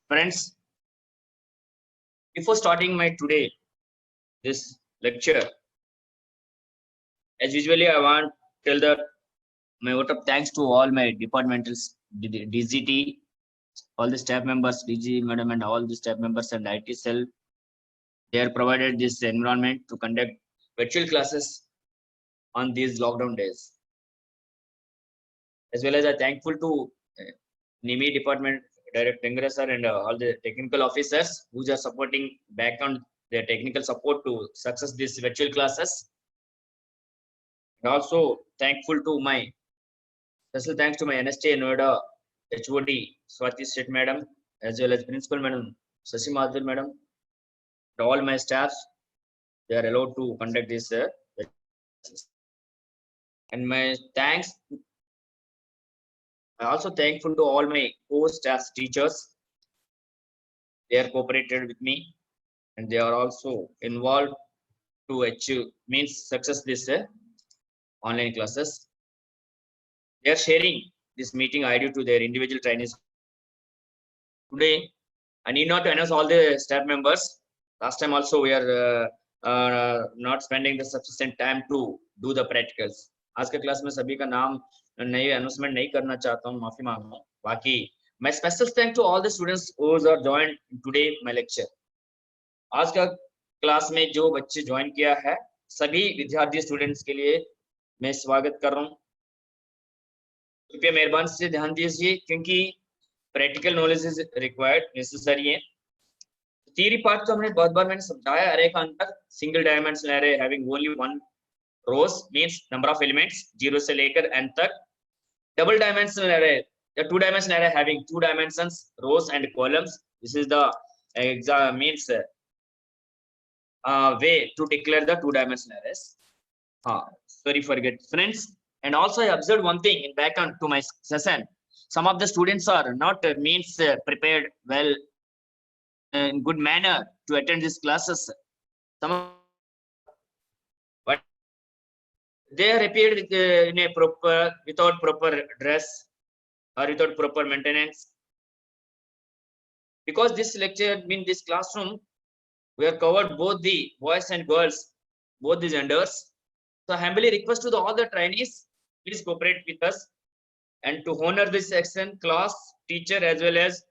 Friends, before starting my today this lecture, as usually I want to tell that my vote of thanks to all my departmentals, DGT, all the staff members, DG madam and all the staff members and IT cell. They are provided this environment to conduct virtual classes on these lockdown days. As well as I thankful to NIMI department Director Tengra sir and all the technical officers who are supporting back on their technical support to success these virtual classes. And also thankful to my special thanks to my NST Noida HOD Swati Seth madam, as well as Principal Madam Sasi Madhur madam, and all my staffs. They are allowed to conduct this. And my thanks. I also thankful to all my co-staff teachers. They are cooperated with me, and they are also involved to achieve means success this online classes. They are sharing this meeting ID to their individual trainees. Today, I need not to announce all the staff members. Last time also we are not spending the sufficient time to do the practicals. आज के class में सभी का नाम नई announcement नहीं करना चाहता हूँ, माफी मांगता हूँ. बाकी my special thanks to all the students who are joined today my lecture. आज का क्लास में जो बच्चे ज्वाइन किया है सभी विद्यार्थी स्टूडेंट्स के लिए मैं स्वागत कर रहा हूँ. कृपया मेहरबानी से ध्यान दीजिए क्योंकि practical knowledge is required necessary है. थियरी पार्ट तो हमने बहुत बार मैंने समझाया. अरे का अंतर सिंगल डायमेंशनल अरे having only one rows means number of elements 0 से लेकर n तक. Double dimensional array, the two dimensional array having two dimensions, rows and columns. This is the means way to declare the two dimensional arrays. Sorry forget friends. And also I observed one thing in back on to my session. Some of the students are not means prepared well in good manner to attend these classes. Some they are appeared in a proper without proper dress or without proper maintenance. Because this lecture in this classroom we are covered both the boys and girls, both the genders. So I humbly request to all the trainees, please cooperate with us and to honor this excellent class teacher as well as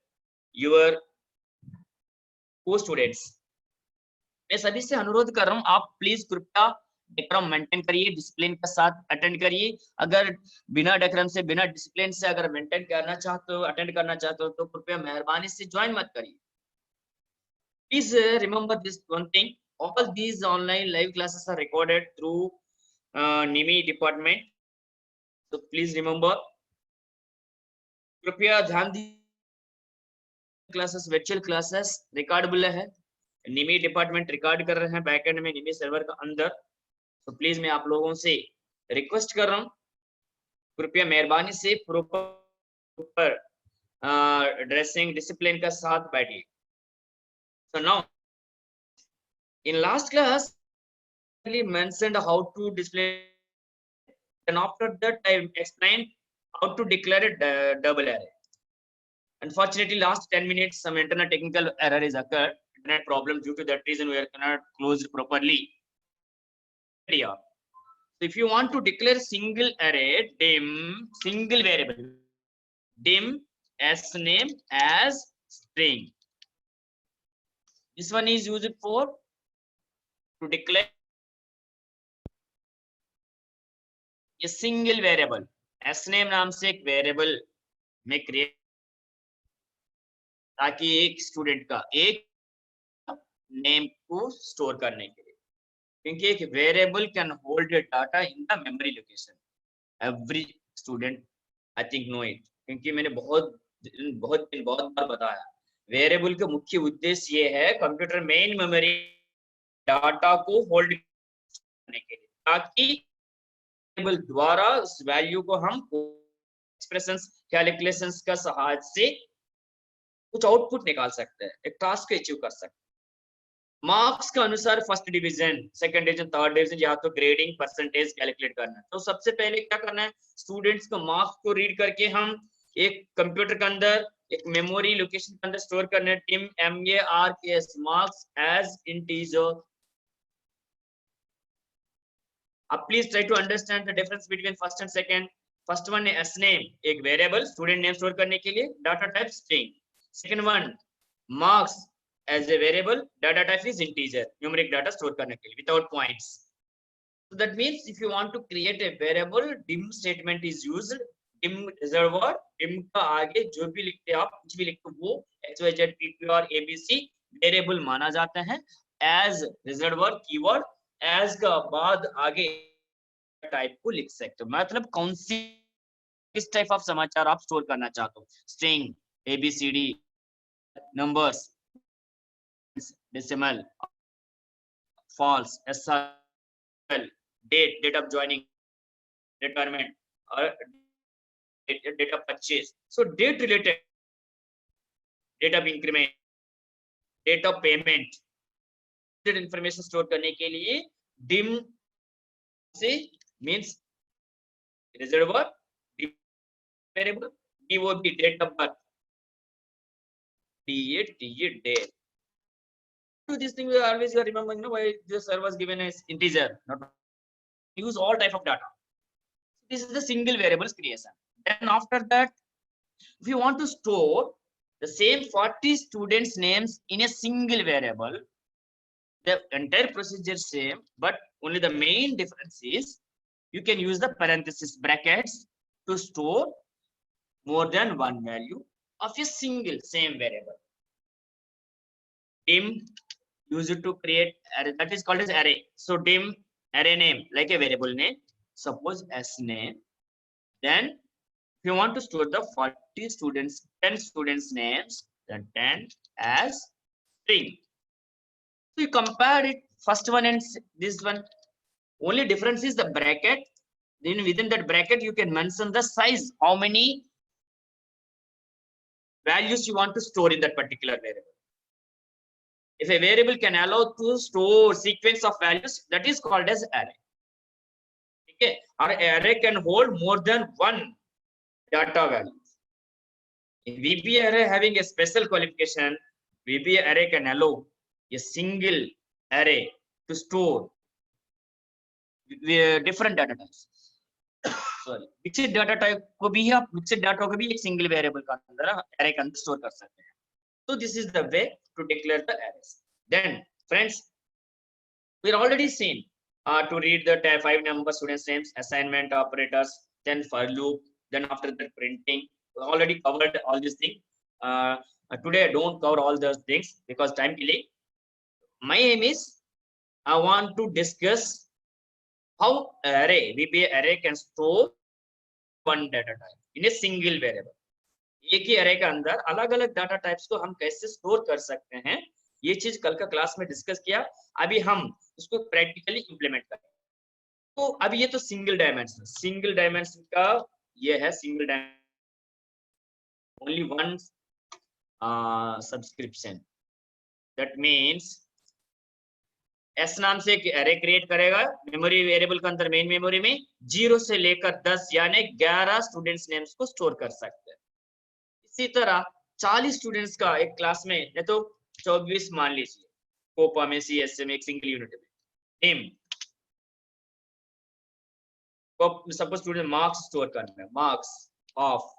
your co-students. मैं सभी से अनुरोध कर रहा हूँ, आप please कृपया decorum maintain करिए, डिसिप्लिन के साथ अटेंड करिए. अगर बिना डेकोरम से बिना डिसिप्लिन से अगर मेंटेन करना चाहते हो, अटेंड करना चाहते हो तो कृपया मेहरबानी से ज्वाइन मत करिए. Please remember this one thing, all these online live classes are recorded through निमी डिपार्टमेंट. तो प्लीज रिमेंबर, कृपया ध्यान दीजिए क्लासेस वर्चुअल क्लासेस रिकॉर्डेबल है. निमी डिपार्टमेंट रिकॉर्ड कर रहे हैं बैकएंड में निमी सर्वर का अंदर. तो प्लीज मैं आप लोगों से रिक्वेस्ट कर रहा हूँ, कृपया मेहरबानी से प्रॉपर ड्रेसिंग डिसिप्लिन का साथ बैठिए. So now in last class I mentioned how to display, and after that I explained how to declare a double array. Unfortunately last 10 minutes some internet technical error is occurred, internet problem. Due to that reason we are cannot close properly. So if you want to declare single array, dim single variable, dim s name as string. This one is used for to declare a single variable. s name नाम से एक variable में create, ताकि एक student का एक name को store करने के लिए. क्योंकि एक variable can hold data in the memory location. Every student I think know it, क्योंकि मैंने बहुत बार बताया वेरिएबल का मुख्य उद्देश्य ये है कंप्यूटर मेन मेमोरी डाटा को होल्ड करने के लिए, ताकि वेरिएबल द्वारा उस वैल्यू को हम एक्सप्रेशंस कैलकुलेशंस का सहायता से कुछ आउटपुट निकाल सकते हैं, एक टास्क अचीव कर सकते हैं. मार्क्स के अनुसार first division, second division, third division या तो ग्रेडिंग परसेंटेज कैलकुलेट करना है. तो सबसे पहले क्या करना है, स्टूडेंट्स को मार्क्स को रीड करके हम एक कंप्यूटर के अंदर एक मेमोरी लोकेशन के अंदर स्टोर करने Tim marks marks as integer. Please try to understand the difference between first and second. First one is name, एक variable student name store करने के लिए, data type string. Second one marks as a variable, data type is integer, numeric data store करने के लिए without points. So that means if you want to create a variable, dim statement is used. dim reservoir, dim का आगे जो भी लिखते आप कुछ भी लिखते वो xyz ppr abc वेरिएबल माना जाता है. as reservoir कीवर्ड as का बाद आगे टाइप को लिख सकते हो. मतलब कौन सी किस टाइप ऑफ समाचार आप स्टोर करना चाहते हो. String, abcd, numbers, decimal, false, SRL, date of joining, retirement, or date of purchase. So date related, date of increment, date of payment, information store करने के लिए dim से means reservoir, variable, DOB, date of birth, date. So this thing we always remember, why this was given as integer, not use all type of data. This is the single variables creation. Then after that, if you want to store the same 40 students names in a single variable, the entire procedure same, but only the main difference is you can use the parenthesis brackets to store more than one value of a single same variable. Dim use it to create array, that is called as array. So dim array name like a variable name, suppose s name. Then if you want to store the 40 students, 10 students names, then 10 as string. So you compare it, first one and this one. Only difference is the bracket. Then within that bracket, you can mention the size, how many values you want to store in that particular variable. If a variable can allow to store sequence of values, that is called as array. Okay, or array can hold more than one data value. In VBA array having a special qualification, VBA array can allow a single array to store different data types. Sorry, mixed data type को भी आप mixed data को भी एक single variable का अंदर array का अंदर store कर सकते हैं. So this is the way to declare the arrays. Then friends, we are already seen to read the 5 number students names, assignment operators, then for loop, then after that printing. We already covered all these things. Today I don't cover all those things because time delay. My aim is I want to discuss how array, VBA array can store one data type in a single variable. एक ही array के अंदर अलग अलग data types को हम कैसे store कर सकते हैं, ये चीज कल का क्लास में डिस्कस किया. अभी हम उसको प्रैक्टिकली इंप्लीमेंट करें. तो अभी ये तो सिंगल डायमेंशन का ये है single dimension, only one subscription. That means S नाम से एक एरे क्रिएट करेगा मेमोरी वेरिएबल के अंदर, मेन मेमोरी में 0 से लेकर 10 यानी 11 स्टूडेंट्स नेम्स को स्टोर कर सकते हैं. इसी तरह 40 स्टूडेंट्स का एक क्लास में या तो 24 मान लीजिए कोपा में CS में एक सिंगल यूनिट में नेम को सपोज स्टूडेंट मार्क्स स्टोर करना है, marks of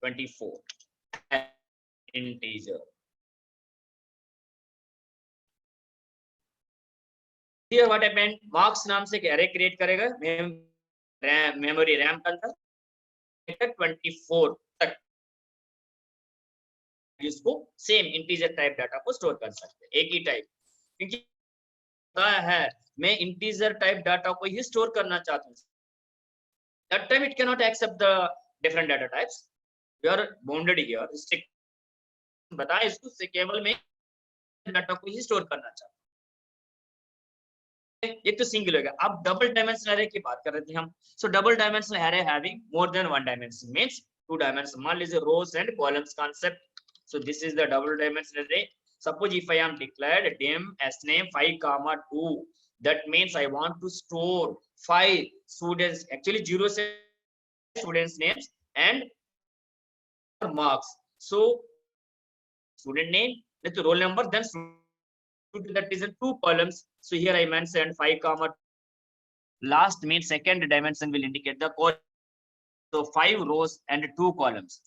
24 integer. Here what happened, marks नाम से एक array create करेगा मेमोरी रैम के अंदर 24 तक इसको सेम इंटीजर टाइप डाटा को स्टोर कर सकते हैं, एक ही टाइप. क्योंकि पता है मैं इंटीजर टाइप डाटा को ही स्टोर करना चाहता हूँ. That time it cannot accept the different data types. We are bounded here. Strict बताए इसको से केवल मैं डाटा को ही स्टोर करना चाहता हूँ. ये तो सिंगल हो गया. अब डबल डायमेंशनल एरे की बात कर रहे थे हम. So double dimensional array having more than one dimension means two dimension. मान लीजिए rows and columns concept. So this is the double dimensional array. Suppose if I am declared dim as name 5, 2, that means I want to store 5 students, actually 0 से students names and marks. So student name, then the roll number, then that is in 2 columns. So here I mentioned 5 comma last means second dimension will indicate the column. So 5 rows and 2 columns.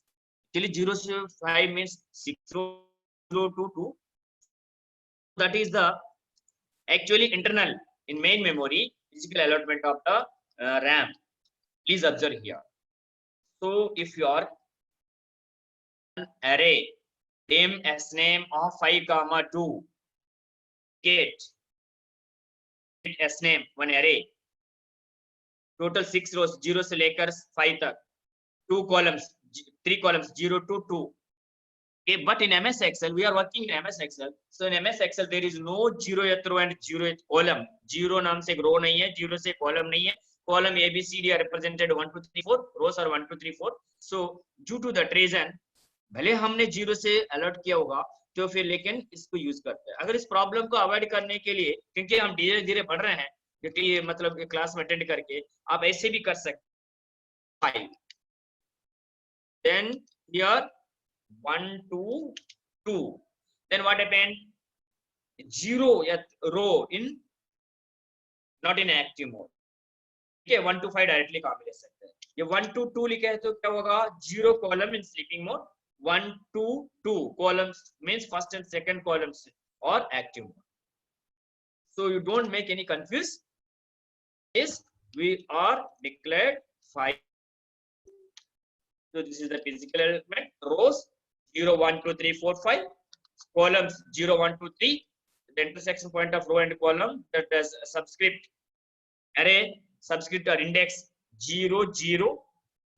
Actually 0 to 5 means 6 row 0 to 2. That is the actually internal in main memory physical allotment of the RAM. Please observe here. So if you are an array name as name of 5 comma 2 get as name one array total 6 rows 0 से लेकर 5 तक 2 columns 3 columns 0 to 2. Okay, but in MS Excel we are working in MS Excel. So in MS Excel there is no 0th row and 0th column. 0 नाम से row नहीं है, 0 से column नहीं है. Column A B C D are represented 1 2 3 4, rows are 1 2 3 4. So due to that reason भले हमने 0 से अलर्ट किया होगा तो फिर लेकिन इसको यूज करते हैं. अगर इस प्रॉब्लम को अवॉइड करने के लिए क्योंकि हम धीरे धीरे बढ़ रहे हैं क्योंकि मतलब क्लास में अटेंड करके आप ऐसे भी कर सकते हैं. Then here 1 2 2. Then what happened? 0 row in not in active mode. Okay, 1 to 5 directly काम ले सकते हैं. ये 1 to 2 लिखा है तो क्या होगा? 0 column in sleeping mode. 1 to 2 columns means first and second columns or active mode. So you don't make any confuse. Yes, we are declared 5. So this is the physical element. Rows 0 1 2 3 4 5. Columns 0 1 2 3. The intersection point of row and column that is subscript array subscript or index 0 0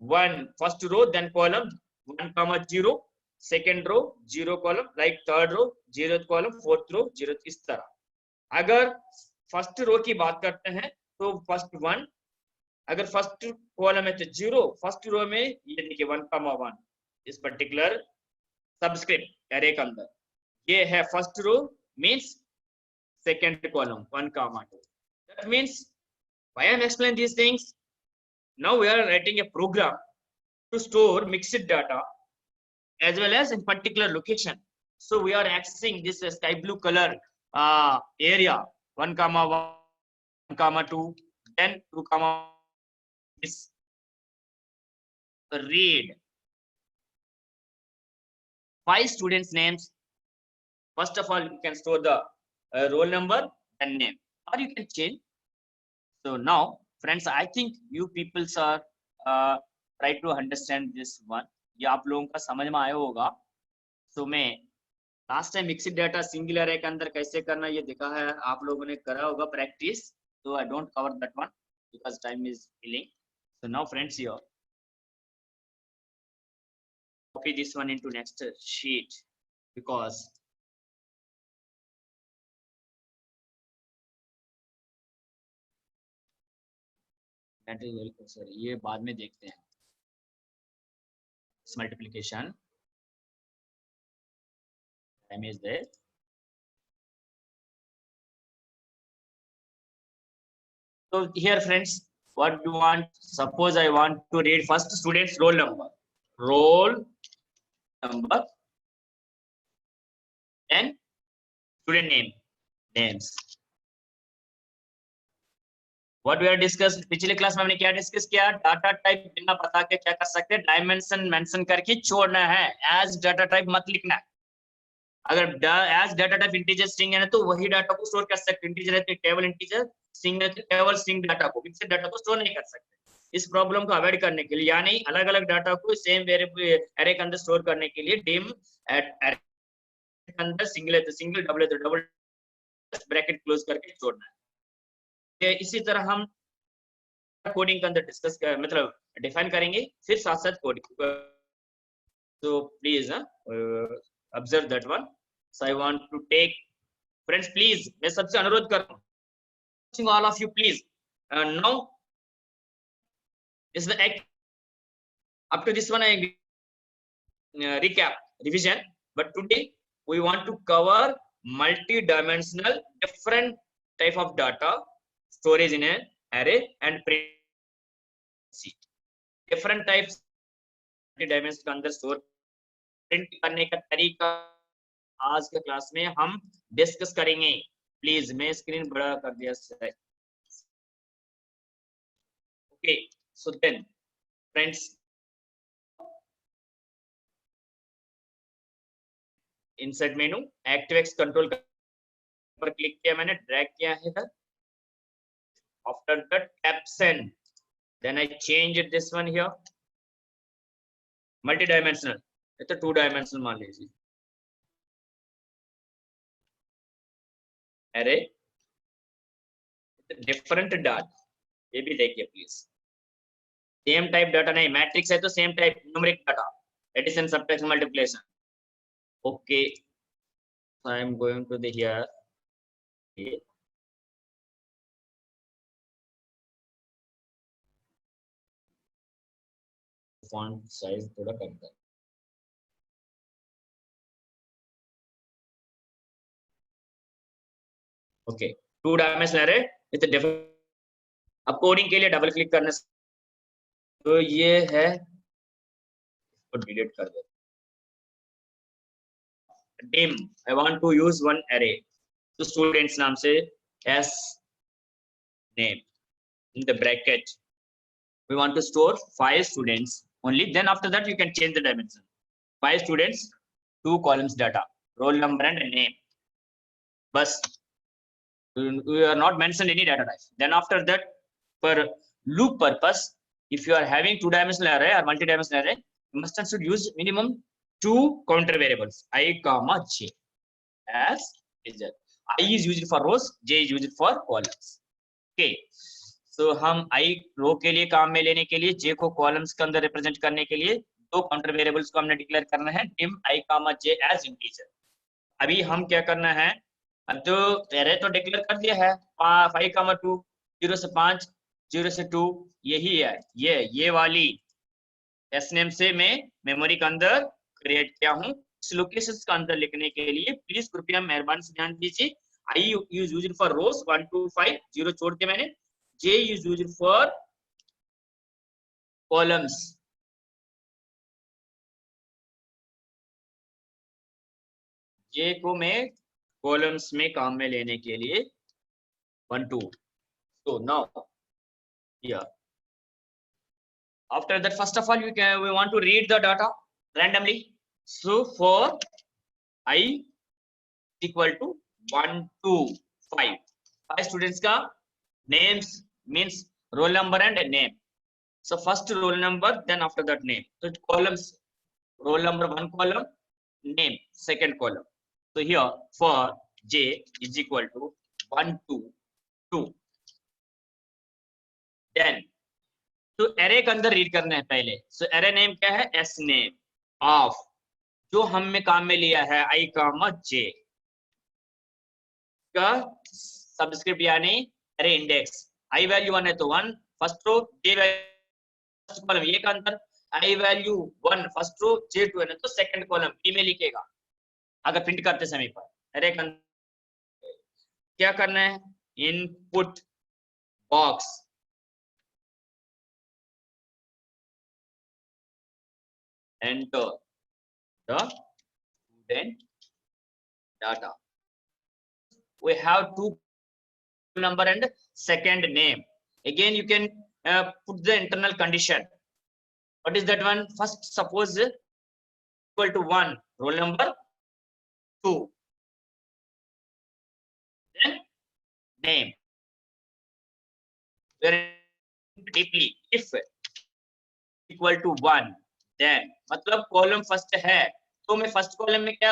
1 first row then column 1 comma 0 second row 0 column like third row 0th column fourth row 0th इस तरह. अगर first row की बात करते हैं तो first 1 अगर first column है तो 0 फर्स्ट रो में ये देखिए 1 comma 1 इस पर्टिकुलर सबस्क्रिप्ट एरे के अंदर ये है first row means second column 1 comma 2. That means why I am explaining these things. Now we are writing a program to store mixed data as well as in particular location. So we are accessing this sky blue color area 1 comma 1 comma 2 then 2 comma this read 5 students names. First of all you can store the roll number and name or you can change. So now friends I think you peoples are try to understand this one. ये आप लोगों का समझ में आया होगा. So मैं last time mixed data single अरे के अंदर कैसे करना ये देखा है आप लोगों ने करा होगा practice. So I don't cover that one because time is killing. So now friends here copy this one into next sheet because that is very sorry ये बाद में देखते हैं. Multiplication time is there. So here friends what do you want? Suppose I want to read first student's roll number then student names. What we are discussed पिछले class में हमने क्या discuss किया. डाटा टाइप बिना बता के क्या कर सकते हैं डायमेंशन मेंशन करके छोड़ना है. एज डाटा टाइप मत लिखना है. अगर age data type integer string है ना तो वही डाटा को स्टोर कर सकते हैं. इंटीजर है तो टेबल इंटीजर स्ट्रिंग है तो टेबल स्ट्रिंग डाटा को फिक्स्ड डाटा को स्टोर नहीं कर सकते. इस प्रॉब्लम को अवॉइड करने के लिए यानी अलग अलग डाटा को सेम वेरिएबल एरे के अंदर स्टोर करने के लिए डिम एरे के अंदर सिंगल है तो सिंगल डबल है तो डबल ब्रैकेट क्लोज करके छोड़ना है. इसी तरह हम कोडिंग के अंदर डिस्कस मतलब डिफाइन करेंगे फिर साथ साथ coding. So please observe that one. So I want to take friends please मैं सबसे अनुरोध कर रहा हूँ all of you please now is the act up to this one I recap revision but today we want to cover multi-dimensional different type of data storage in an array and print different types dimensions के अंदर store print करने का तरीका आज के class में हम discuss करेंगे। प्लीज मैं स्क्रीन बड़ा कर दिया है। Okay, so then friends, insert menu, active control पर क्लिक किया मैंने, ड्रैग किया है इधर। After that caption, then I change this one here, multi dimensional, ये तो 2 डायमेंशनल मान लीजिए। अरे डिफरेंट डाटा, ये भी देखिए प्लीज। सेम टाइप डाटा नहीं, मैट्रिक्स है तो same type numeric data, addition subtraction multiplication. Okay, I am going to the here, font size थोड़ा कम कर। Okay, 2 dimensional array with different. अब कोडिंग के लिए डबल क्लिक करने से तो ये है, इसको डिलीट कर दे। dim, I want to use one array, तो स्टूडेंट्स नाम से s name in the bracket we want to store 5 students only, then after that you can change the dimension, 5 students, 2 columns data, roll number and name, bus. We are not mentioned any data type. Then after that, for loop purpose, if you are having 2 dimensional array or multi-dimensional array, you must should use minimum 2 counter variables, I comma j, as is that I is used for rows, j is used for columns. Okay, so हम I रो के लिए काम में लेने के लिए, j को columns के अंदर रिप्रेजेंट करने के लिए 2 काउंटर वेरिएबल्स को हमने डिक्लेयर करना है, dim I comma j as integer। अभी हम क्या करना है, अब तो एरे तो डिक्लेयर कर दिया है 5 comma 2, 0 से 5, 0 से 2, यही है ये वाली एस नेम से मैं मेमोरी के अंदर क्रिएट किया हूँ। इस लोकेशन के अंदर लिखने के लिए प्लीज कृपया मेहरबानी से ध्यान दीजिए, I use used for rows 1 to 5, 0 छोड़ के मैंने, J use used for columns, J को मैं कॉलम्स में काम में लेने के लिए 1 2। So now here, after that, first of all, we want to read the data randomly. So for I equal to 1 to 5, 5 students का names means roll number and name. So first roll number, then after that name. So columns, roll number 1 column, name second column. So here for j is equal to 1 to 2. Then तो array के अंदर read करना है पहले। सो array name क्या है, S name of जो हमने काम में लिया है आई कॉमा जे का सबस्क्रिप्ट यानी एरे इंडेक्स। आई वैल्यू 1 है तो 1 फर्स्ट रो, जे फर्स्ट कॉलम ये का अंदर आई वैल्यू 1 फर्स्ट रो, जे 2 है तो सेकंड कॉलम बी में लिखेगा अगर प्रिंट करते समय पर। एरे का क्या करना है, input box enter the student data. We have 2 number and second name. Again you can put the internal condition. What is that one? First suppose equal to 1 roll number 2, then name, very deeply if equal to 1, then मतलब column first है तो मैं first column में क्या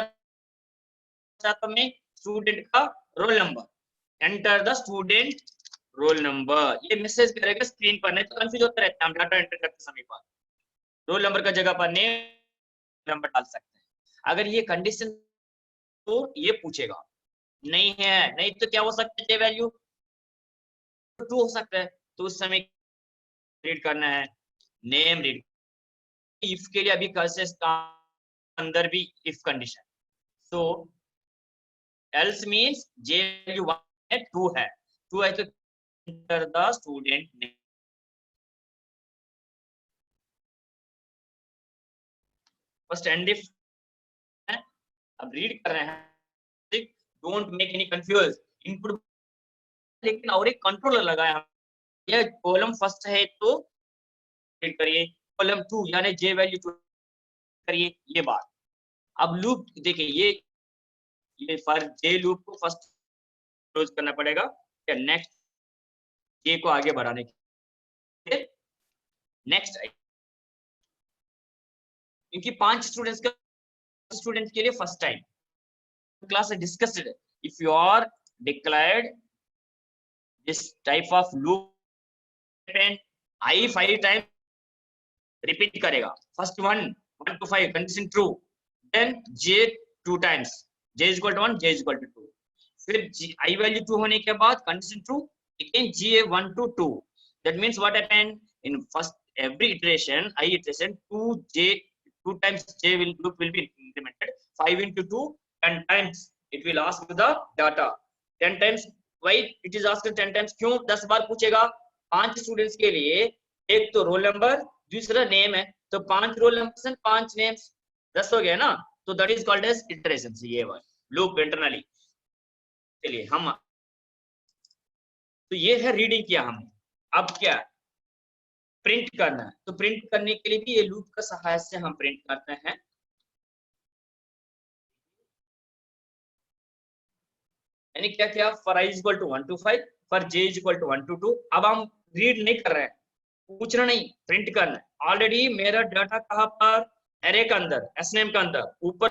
चाहता हूं, मैं student का roll number, enter the student roll number, ये मैसेज करेगा स्क्रीन पर, नहीं तो कंफ्यूज होता रहता है हम डाटा एंटर करते समय पर। रोल नंबर का जगह पर नेम नंबर डाल सकते हैं। अगर ये कंडीशन तो ये पूछेगा, नहीं है नहीं तो क्या हो सकता है, वैल्यू 2 हो सकता है, तो उस समय रीड करना है नेम रीड। इफ के लिए अभी कैसे अंदर भी if condition, so else means J value 1 है 2 है, 2 है तो enter the student name. First and if अब रीड कर रहे हैं, don't make any confuse, input लेकिन और एक कंट्रोलर लगाया, ये कॉलम फर्स्ट है तो रीड करिए, कॉलम 2 यानी जे वैल्यू करिए, ये बात। अब लूप देखिए, ये फॉर जे लूप को फर्स्ट क्लोज करना पड़ेगा, या नेक्स्ट जे को आगे बढ़ाने के लिए नेक्स्ट, क्योंकि 5 स्टूडेंट्स के लिए first time class discussed, if you are declared this type of loop and I 5 time repeat करेगा, first 1 to 5 condition true, then j 2 टाइम्स, j is equal to 1, j is equal to 2, फिर i value 2 होने के बाद condition true, again j 1 to 2, that means what happened in first every iteration, I iteration 2 times j loop will be implemented, 5 into 2 10 times it will ask the data 10 times, why it is asked 10 times, क्यों 10 बार पूछेगा, 5 students के लिए, एक तो roll number, दूसरा name है, तो 5 roll number 5 names, 10 हो गया ना, तो that is called as iteration, ये लूप इंटरनली। चलिए हम, तो ये है रीडिंग किया हमने, अब क्या प्रिंट करना है, तो प्रिंट करने के लिए भी ये लूप का सहायता से हम प्रिंट करते हैं। यानी क्या क्या, for i equal to 1 to 5, for j equal to 1 to 2। अब हम रीड नहीं कर रहे हैं, पूछना नहीं, प्रिंट करना है। ऑलरेडी मेरा डाटा कहाँ पर, एरे के अंदर, एसनेम के अंदर, ऊपर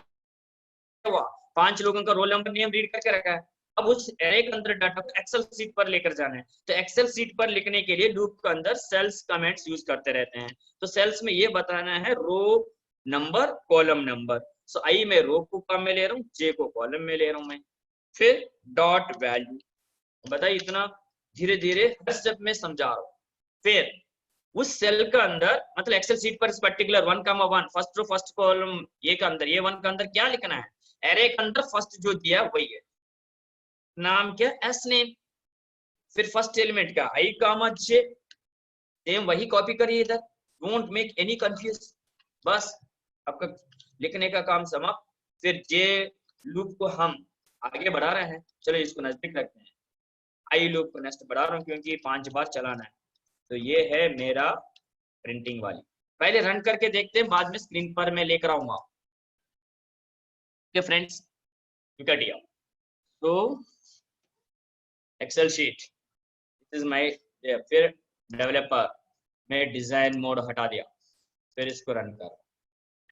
5 लोगों का रोल नंबर नेम रीड करके रखा है। अब उस एरे के अंदर डाटा को एक्सेल सीट पर लेकर जाना है, तो एक्सेल सीट पर लिखने के लिए लूप के अंदर सेल्स कमेंट्स यूज करते रहते हैं। तो सेल्स में ये बताना है रो नंबर, कॉलम नंबर, सो आई मैं रो को कॉलम में ले रहा हूँ, जे को कॉलम में ले रहा हूँ मैं, फिर डॉट वैल्यू, बताइए इतना धीरे धीरे हर स्टेप में समझा रहा हूँ। फिर उस सेल के अंदर, मतलब एक्सेल सीट पर particular 1,1 first row first column ये के अंदर, ये 1 के अंदर क्या लिखना है, एरे के अंदर फर्स्ट जो दिया वही है, नाम क्या, एस नेम, फिर फर्स्ट एलिमेंट का आई कामा जे, सेम वही कॉपी करिए इधर, डोंट मेक एनी कंफ्यूज, बस आपका लिखने का काम समाप्त। फिर जे लूप को हम आगे बढ़ा रहे हैं, चलो इसको नजदीक रखते हैं, आई लूप को नेक्स्ट बढ़ा रहा हूँ क्योंकि 5 बार चलाना है। तो ये है मेरा प्रिंटिंग वाली, पहले रन करके देखते हैं, बाद में स्क्रीन पर मैं लेकर आऊंगा। Okay friends, look at here, so Excel sheet, this is my, फिर डेवलपर में डिजाइन मोड हटा दिया, फिर इसको रन कर,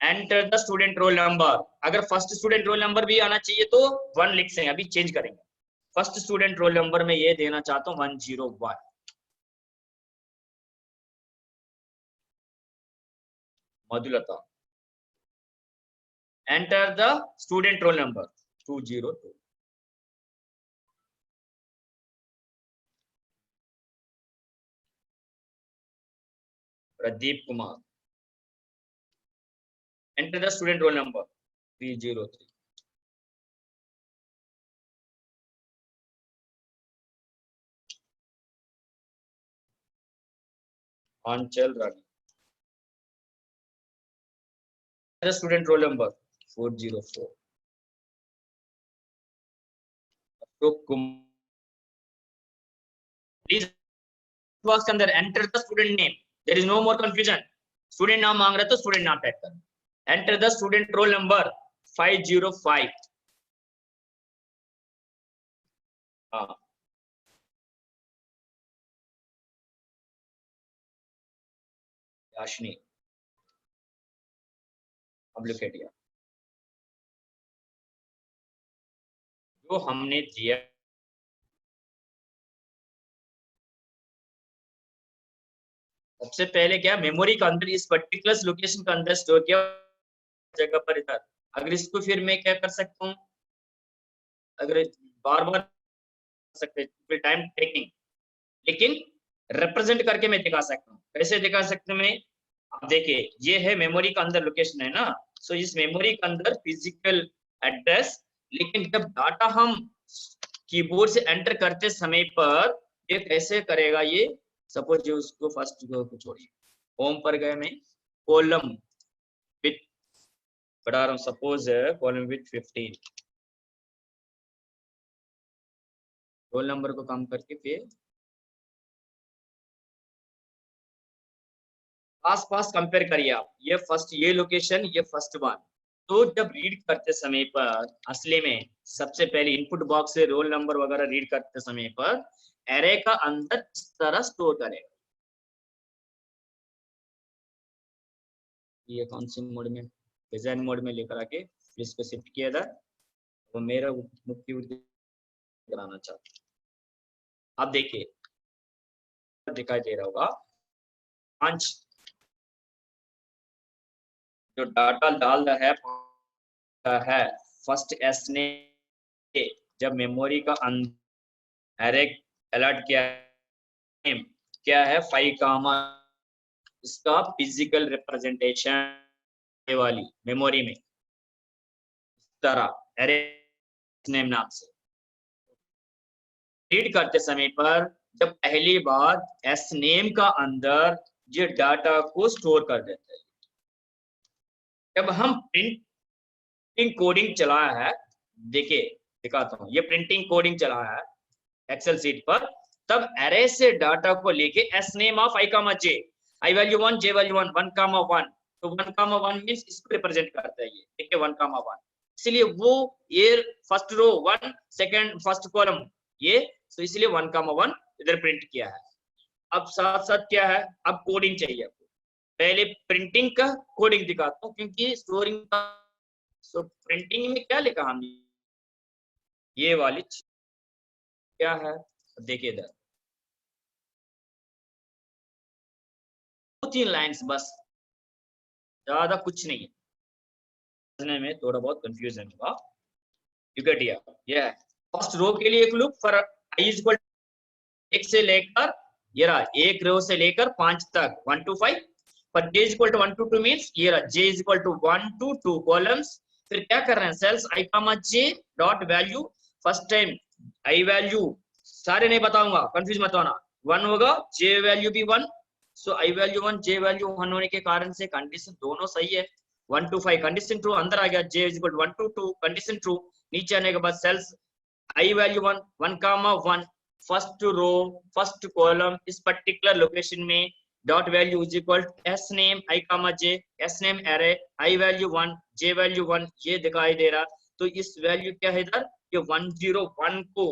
enter the student roll number, अगर फर्स्ट स्टूडेंट रोल नंबर भी आना चाहिए तो 1 लिख से, अभी चेंज करेंगे, फर्स्ट स्टूडेंट रोल नंबर में ये देना चाहता हूँ 101, Madhulata, enter the student roll number 202, Pradeep Kumar, enter the student roll number 303, Anchal Rani, the student roll number 404, Ashok Kumar, please box के अंदर enter the student name, there is no more confusion, student नाम मांग रहा है तो student नाम type कर, enter the student roll number 505, हाँ याशनी, अब look at here, जो हमने दिया सबसे पहले क्या, मेमोरी के अंदर इस पर्टिकुलर लोकेशन के अंदर स्टोर किया जगह पर इधर, अगर इसको फिर मैं क्या कर सकता हूँ, अगर बार बार सकते टाइम टेकिंग, लेकिन रिप्रेजेंट करके मैं दिखा सकता हूँ, कैसे दिखा सकता हूँ मैं, आप देखिए ये है मेमोरी का अंदर लोकेशन है ना, सो इस मेमोरी के अंदर फिजिकल एड्रेस, लेकिन जब डाटा हम कीबोर्ड से एंटर करते समय पर ये कैसे करेगा, ये सपोज जो उसको फर्स्ट को छोड़िए, होम पर गए मैं, कॉलम विथ बता रहा हूँ, suppose column with 15, roll number को कम करके फिर पास पास कंपेयर करिए आप, ये फर्स्ट ये लोकेशन, ये फर्स्ट वन। तो जब रीड करते समय पर असली में सबसे पहले इनपुट बॉक्स से रोल नंबर वगैरह रीड करते समय पर एरे का अंदर इस तरह स्टोर करेगा। ये कौन सी मोड में, डिजाइन मोड में लेकर आके इसको शिफ्ट किया था, वो मेरा मुख्य उद्देश्य कराना चाहता। अब देखिए दिखाई दे रहा होगा, 5 जो डाटा डाल रहा है फर्स्ट एस ने जब मेमोरी का अंदर अलर्ट किया क्या है 5 कामा, इसका फिजिकल रिप्रेजेंटेशन वाली मेमोरी में इस तरह एरे नेम नाम से रीड करते समय पर जब पहली बार एस नेम का अंदर ये डाटा को स्टोर कर देते हैं। जब हम प्रिंटिंग कोडिंग चलाया है, देखिए दिखाता हूँ, ये प्रिंटिंग कोडिंग चलाया है एक्सेल शीट पर, तब एरे से डाटा को लेके S name of I comma J, I value 1 J value 1 1 comma 1, तो 1 कामा 1 मींस इसको रिप्रेजेंट करता है ये, ठीक है 1 कामा 1, इसलिए वो ये first row 1 second first column ये, तो इसलिए 1 कामा 1 इधर प्रिंट किया है। अब साथ साथ क्या है, अब कोडिंग चाहिए आपको, पहले प्रिंटिंग का कोडिंग दिखाता हूँ क्योंकि स्टोरिंग का, सो प्रिंटिंग में क्या लिखा हमने, ये वाली क्या है देखिए इधर 2-3 लाइंस बस, ज्यादा कुछ नहीं है, समझने में थोड़ा बहुत कंफ्यूजन होगा। यू गेट हियर, ये फर्स्ट रो के लिए एक loop for I is equal 1 से लेकर ये रहा, एक रो से लेकर 5 तक 1 to 5, पर j equal to 1 to 2 means ये रहा j equal to 1 to 2 columns. फिर क्या कर रहे हैं, cells i comma j dot value, first time i value सारे नहीं बताऊंगा, कंफ्यूज मत होना, 1 होगा j वैल्यू भी 1, सो i वैल्यू 1 j वैल्यू 1 होने के कारण से कंडीशन दोनों सही है, 1 to 5 कंडीशन ट्रू, अंदर आ गया j equal to 1 to 2 condition true, नीचे आने के बाद cells i value 1 1 comma 1 first row first column इस पर्टिकुलर लोकेशन में dot value is equal S name I comma J, S name array I value 1 J value 1 ये दिखाई दे रहा, तो इस वैल्यू क्या है इधर ये 101 को,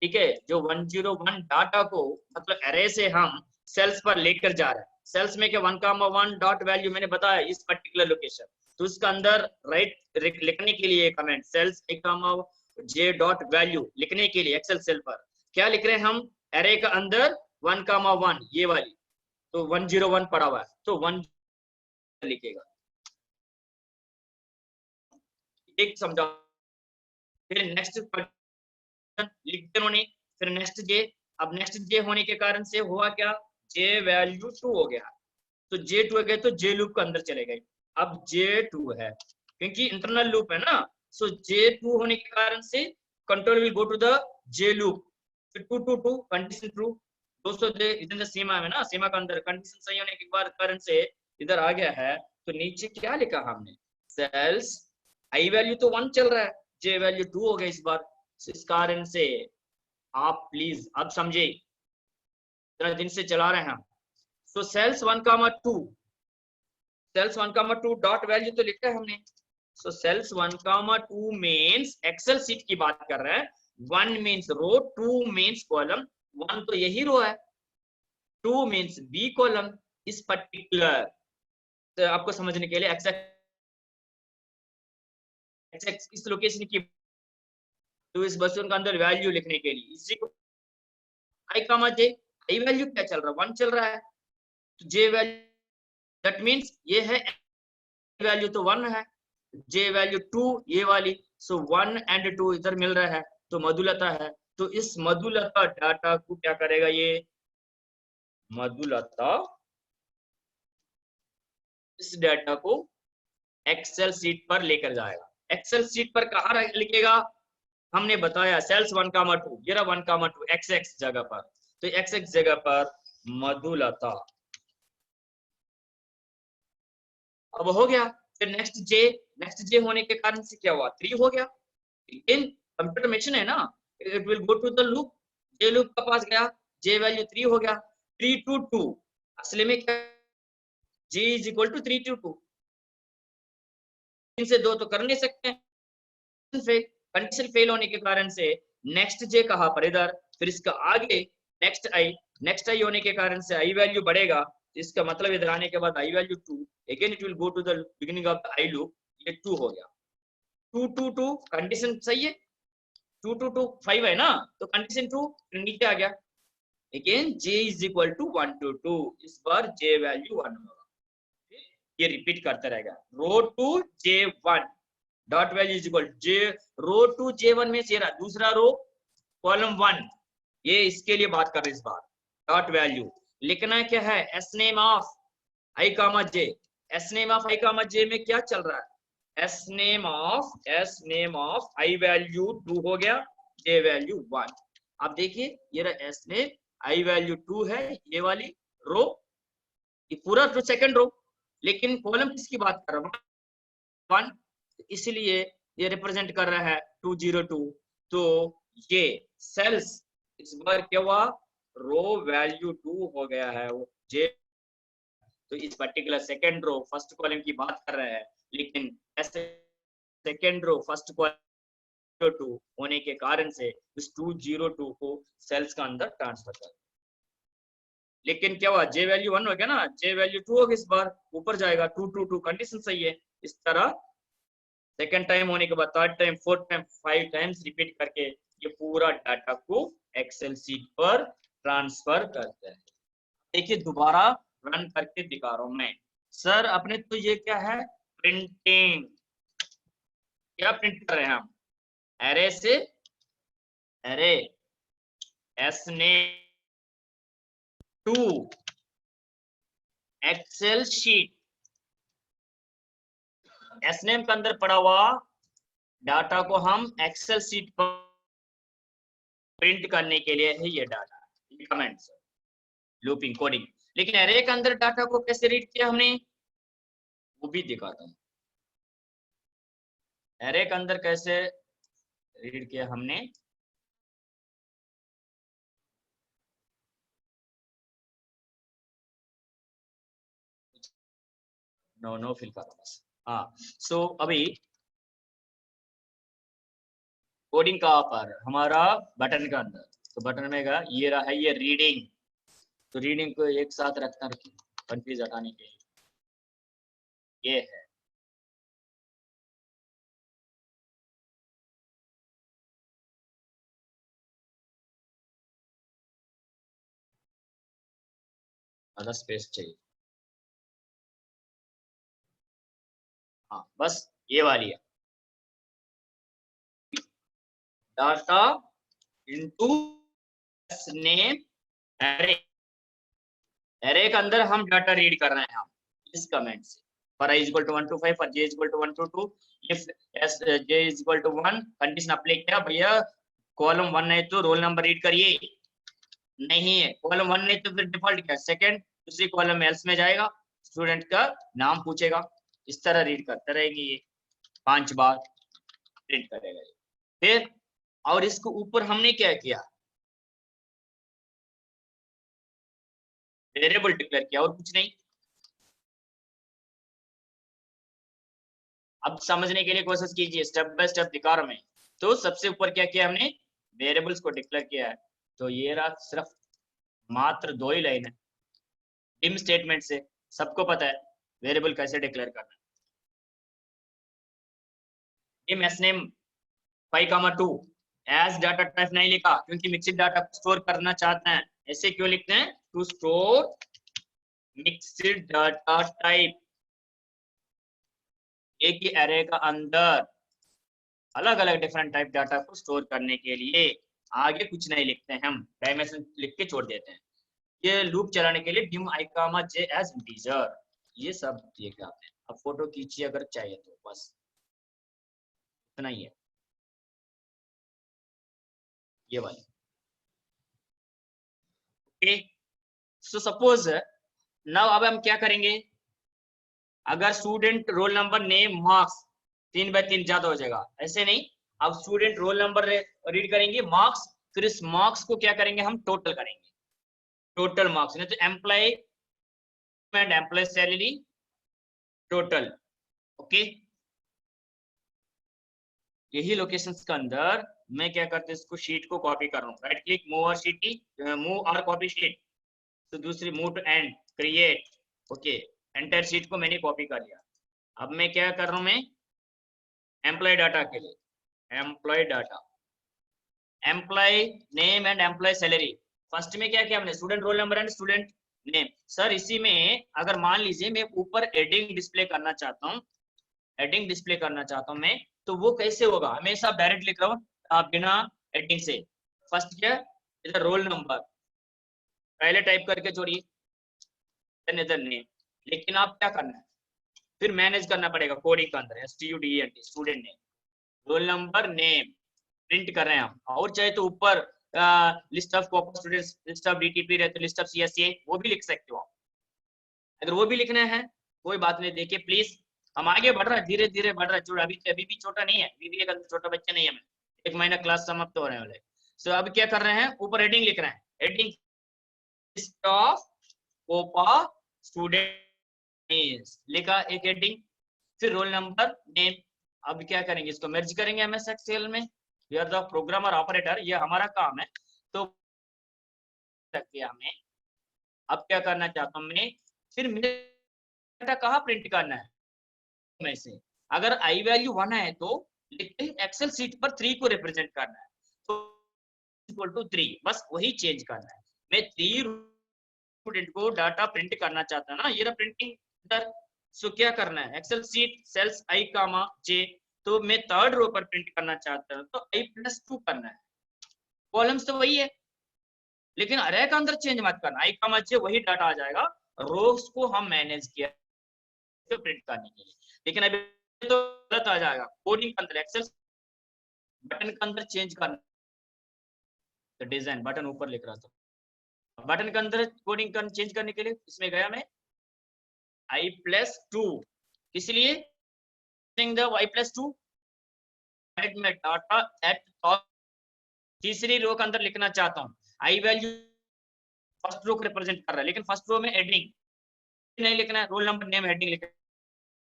ठीक है जो 101 डाटा को मतलब एरे से हम सेल्स पर लेकर जा रहे हैं, सेल्स में क्या 1 कामा 1 डॉट वैल्यू मैंने बताया इस पर्टिकुलर लोकेशन, तो इसका अंदर राइट लिखने के लिए comment sales I comma J dot value लिखने के लिए एक्सेल सेल पर क्या लिख रहे हैं हम, एरे का अंदर 1 कामा 1 ये वाली, तो 101 पड़ा हुआ है तो 1 लिखेगा, एक समझा, फिर नेक्स्ट लिखते उन्होंने, फिर नेक्स्ट जे, अब नेक्स्ट जे होने के कारण से हुआ क्या, जे वैल्यू 2 हो गया, तो जे 2 हो गया तो जे लूप के अंदर चले गए, अब जे 2 है क्योंकि इंटरनल लूप है ना, सो J2 होने के कारण से control will go to the J loop, फिर 2 to 2 कंडीशन ट्रू, दोस्तों इधर सीमा है ना, सीमा का अंदर कंडीशन सही होने के बाद कारण से इधर आ गया है, तो नीचे क्या लिखा हमने, सेल्स आई वैल्यू तो 1 चल रहा है J वैल्यू 2 हो गया इस बार, इस कारण से आप प्लीज अब समझे, इतना दिन से चला रहे हैं हम, सो सेल्स 1 कामा 2, सेल्स 1 कामा 2 डॉट वैल्यू तो लिखा है हमने, so cells 1 comma 2 means excel sheet की बात कर रहे हैं, 1 means row 2 means column, 1 तो यही रो है, 2 means b column, इस पर्टिकुलर तो आपको समझने के लिए एक्स इस लोकेशन की, तो इस बसों के अंदर वैल्यू लिखने के लिए इसी को आई कामा जे, आई वैल्यू क्या चल रहा है 1 चल रहा है, तो जे वैल्यू दैट मींस ये है वैल्यू तो 1 है, जे वैल्यू 2 ये वाली, सो 1 एंड 2 इधर मिल रहा है तो मधुलता है, तो इस मधुलता डाटा को क्या करेगा, ये मधुलता इस डाटा को एक्सेल शीट पर लेकर जाएगा, एक्सेल शीट पर कहाँ लिखेगा, हमने बताया सेल्स 1 कामा 2 ये रहा 1 कामा 2 XX जगह पर, तो XX जगह पर मधुलता, अब हो गया, फिर नेक्स्ट जे होने के कारण से क्या हुआ 3 हो गया। लेकिन कंप्यूटर मशीन है ना, it will go to the loop, J loop का पास गया, जे वैल्यू 3 हो गया, 3 to 2 असली में क्या j is equal to 3 to 2, इनसे 2 तो कर नहीं सकते, कंडीशन फेल होने के कारण से नेक्स्ट जे कहा पर इधर, फिर इसका आगे नेक्स्ट आई होने के कारण से आई वैल्यू बढ़ेगा, इसका मतलब इधर आने के बाद I value 2, again it will go to the beginning of the I loop, ये 2 हो गया, 2 to 2 कंडीशन सही है, 2 to 2 5 है ना, तो कंडीशन 2 नीचे आ गया, again j is equal to 1 to 2, इस बार j वैल्यू 1 होगा, ये रिपीट करता रहेगा, row two j1 dot value is equal j, row two j1 में से दूसरा रो कॉलम 1, ये इसके लिए बात कर रहे इस बार, डॉट वैल्यू लिखना क्या है, S name of I comma J, S name of I comma J में क्या चल रहा है, S name of I value 2 हो गया, जे वैल्यू 1, आप देखिए ये रहा एस नेम आई वैल्यू 2 है, ये वाली रो, ये पूरा तो सेकंड रो, लेकिन कॉलम किसकी बात कर रहा हूं 1, इसलिए ये रिप्रेजेंट कर रहा है 202, तो ये सेल्स इस बार क्या हुआ, रो वैल्यू 2 हो गया है वो जे, तो इस particular second row first column की बात कर रहा है, लेकिन ऐसे सेकंड रो फर्स्ट कॉलम 2 होने के कारण से इस 202 को सेल्स का अंदर ट्रांसफर कर, लेकिन क्या हुआ जे वैल्यू 1 हो गया ना, जे वैल्यू 2 होगा, इस बार ऊपर जाएगा 222, कंडीशन सही है, इस तरह सेकंड टाइम होने के बाद third time, fourth time, 5 times repeat करके ये पूरा डाटा को एक्सेल सीट पर ट्रांसफर करते हैं। देखिए दोबारा रन करके दिखा रहा हूं मैं, सर अपने तो ये क्या है प्रिंटिंग, क्या प्रिंट कर रहे हैं हम, एरे से एरे एस ने to Excel sheet, S name के अंदर पड़ा हुआ डाटा को हम एक्सेल शीट पर प्रिंट करने के लिए है ये डाटा, कमेंट्स लूपिंग कोडिंग, लेकिन एरे के अंदर डाटा को कैसे रीड किया हमने वो भी दिखाता हूं, एरे के अंदर कैसे रीड किया हमने, नो फिल करो बस, हाँ सो अभी कोडिंग कहाँ पर हमारा बटन का अंदर, तो बटन में का ये रहा है ये रीडिंग, तो रीडिंग को एक साथ रखना, रखिए कंफ्यूज हटाने के लिए, ये है अलग स्पेस चाहिए, हाँ बस ये वाली है, data into name array, array के अंदर हम डाटा रीड कर रहे हैं हम इस कमेंट से, for i is equal to 1 to 5 for j is equal to 1 to 2, if s j is equal to 1 condition apply किया भैया, कॉलम 1 है तो रोल नंबर रीड करिए, नहीं है कॉलम 1 नहीं तो फिर डिफॉल्ट क्या सेकंड, दूसरी कॉलम में एल्स में जाएगा, स्टूडेंट का नाम पूछेगा, इस तरह रीड करते रहेंगे, ये 5 बार प्रिंट करेगा ये, फिर और इसको ऊपर हमने क्या किया वेरिएबल डिक्लेयर किया और कुछ नहीं, अब समझने के लिए कोशिश कीजिए, स्टेप बाय स्टेप दिखा रहा हूं मैं, तो सबसे ऊपर क्या किया हमने वेरिएबल्स को डिक्लेयर किया है, तो ये रहा सिर्फ मात्र 2 ही लाइन है, डिम स्टेटमेंट से सबको पता है वेरिएबल कैसे डिक्लेयर करना है, डिम एसनेम 5,2 एज डाटा टाइप नहीं लिखा क्योंकि मिक्स्ड डाटा को स्टोर करना चाहते हैं, ऐसे क्यों लिखते हैं, to store mixed data type, एक ही एरे का अंदर अलग अलग डिफरेंट टाइप डाटा को स्टोर करने के लिए, आगे कुछ नहीं लिखते हैं हम, डायमेंशन लिख के छोड़ देते हैं, ये लूप चलाने के लिए डिम आई कामा जे एज इंटीजर, ये सब ये क्या है, अब फोटो खींचिए अगर चाहिए तो, बस इतना ही है ये वाली, ओके सो सपोज नाउ अब हम क्या करेंगे, अगर student roll number name marks 3 by 3 ज्यादा हो जाएगा, ऐसे नहीं। अब स्टूडेंट रोल नंबर रीड करेंगे, मार्क्स, फिर इस मार्क्स को क्या करेंगे हम टोटल करेंगे, टोटल मार्क्स, नहीं तो employee and employee salary total. Okay, यही लोकेशंस के अंदर मैं क्या करते इसको शीट को कॉपी कर रहा हूँ, right click move or sheet की, मूव और कॉपी शीट, तो दूसरी move to end create. Okay, entire sheet को मैंने कॉपी कर लिया। अब मैं क्या कर रहा हूँ, मैं एम्प्लॉय डाटा के लिए employee data, employee name and employee salary. First में क्या किया हमने, student roll number and student name. Sir इसी में अगर मान लीजिए मैं ऊपर हेडिंग डिस्प्ले करना चाहता हूँ, हेडिंग डिस्प्ले करना चाहता हूँ मैं, तो वो कैसे होगा, हमेशा डायरेक्ट लिख रहा हूँ बिना हेडिंग से। फर्स्ट क्या, इधर रोल नंबर पहले टाइप करके छोड़िए, इधर नेम, लेकिन आप क्या करना है, फिर मैनेज करना पड़ेगा कोडिंग के अंदर, STUDENT student name, role number name print कर रहे हैं हम, और चाहे तो ऊपर list of copper students, list of DTP रहते, लिस्ट ऑफ CSA, वो भी लिख सकते हो आप। अगर वो भी लिखना है कोई बात नहीं, देखिए प्लीज हम आगे बढ़ रहा है, धीरे धीरे बढ़ रहा है, अभी भी छोटा नहीं है, अभी भी एक छोटा बच्चा नहीं है मैं, 1 महीना क्लास समाप्त होने वाले। सो अब क्या कर रहे हैं, ऊपर हेडिंग लिख रहे हैं, heading list of COPA student लिखा एक हेडिंग, फिर रोल नंबर नेम। अब क्या करेंगे, इसको मर्ज करेंगे MS Excel में, we are the programmer operator, ये हमारा काम है। तो हमें अब क्या करना चाहता हूँ मैं, फिर मेरा कहाँ प्रिंट करना है में से, अगर आई वैल्यू 1 है तो लेकिन एक्सेल शीट पर 3 को रिप्रेजेंट करना है, तो इक्वल टू 3, बस वही चेंज करना है। मैं 3 स्टूडेंट को डाटा प्रिंट करना चाहता ना, ये प्रिंटिंग इधर। सो क्या करना है, Excel sheet cells I, J, तो मैं 3rd रो पर प्रिंट करना चाहता हूँ तो I+2 करना है, कॉलम्स तो वही है लेकिन अरे का अंदर चेंज मत करना, I, J वही डाटा आ जाएगा, रोज को हम मैनेज किया प्रिंट करने के लिए। लेकिन अभी तो गलत आ जाएगा, कोडिंग के अंदर एक्सेल बटन के अंदर चेंज करना, तो डिजाइन बटन ऊपर लिख रहा था, बटन के अंदर कोडिंग चेंज करने के लिए इसमें गया मैं I+2, इसलिए I+2 में डाटा एट टॉप, तीसरी रो के अंदर लिखना चाहता हूँ, आई वैल्यू फर्स्ट रो को रिप्रेजेंट कर रहा है, लेकिन फर्स्ट रो में हेडिंग नहीं लिखना है, रोल नंबर नेम हेडिंग लिखना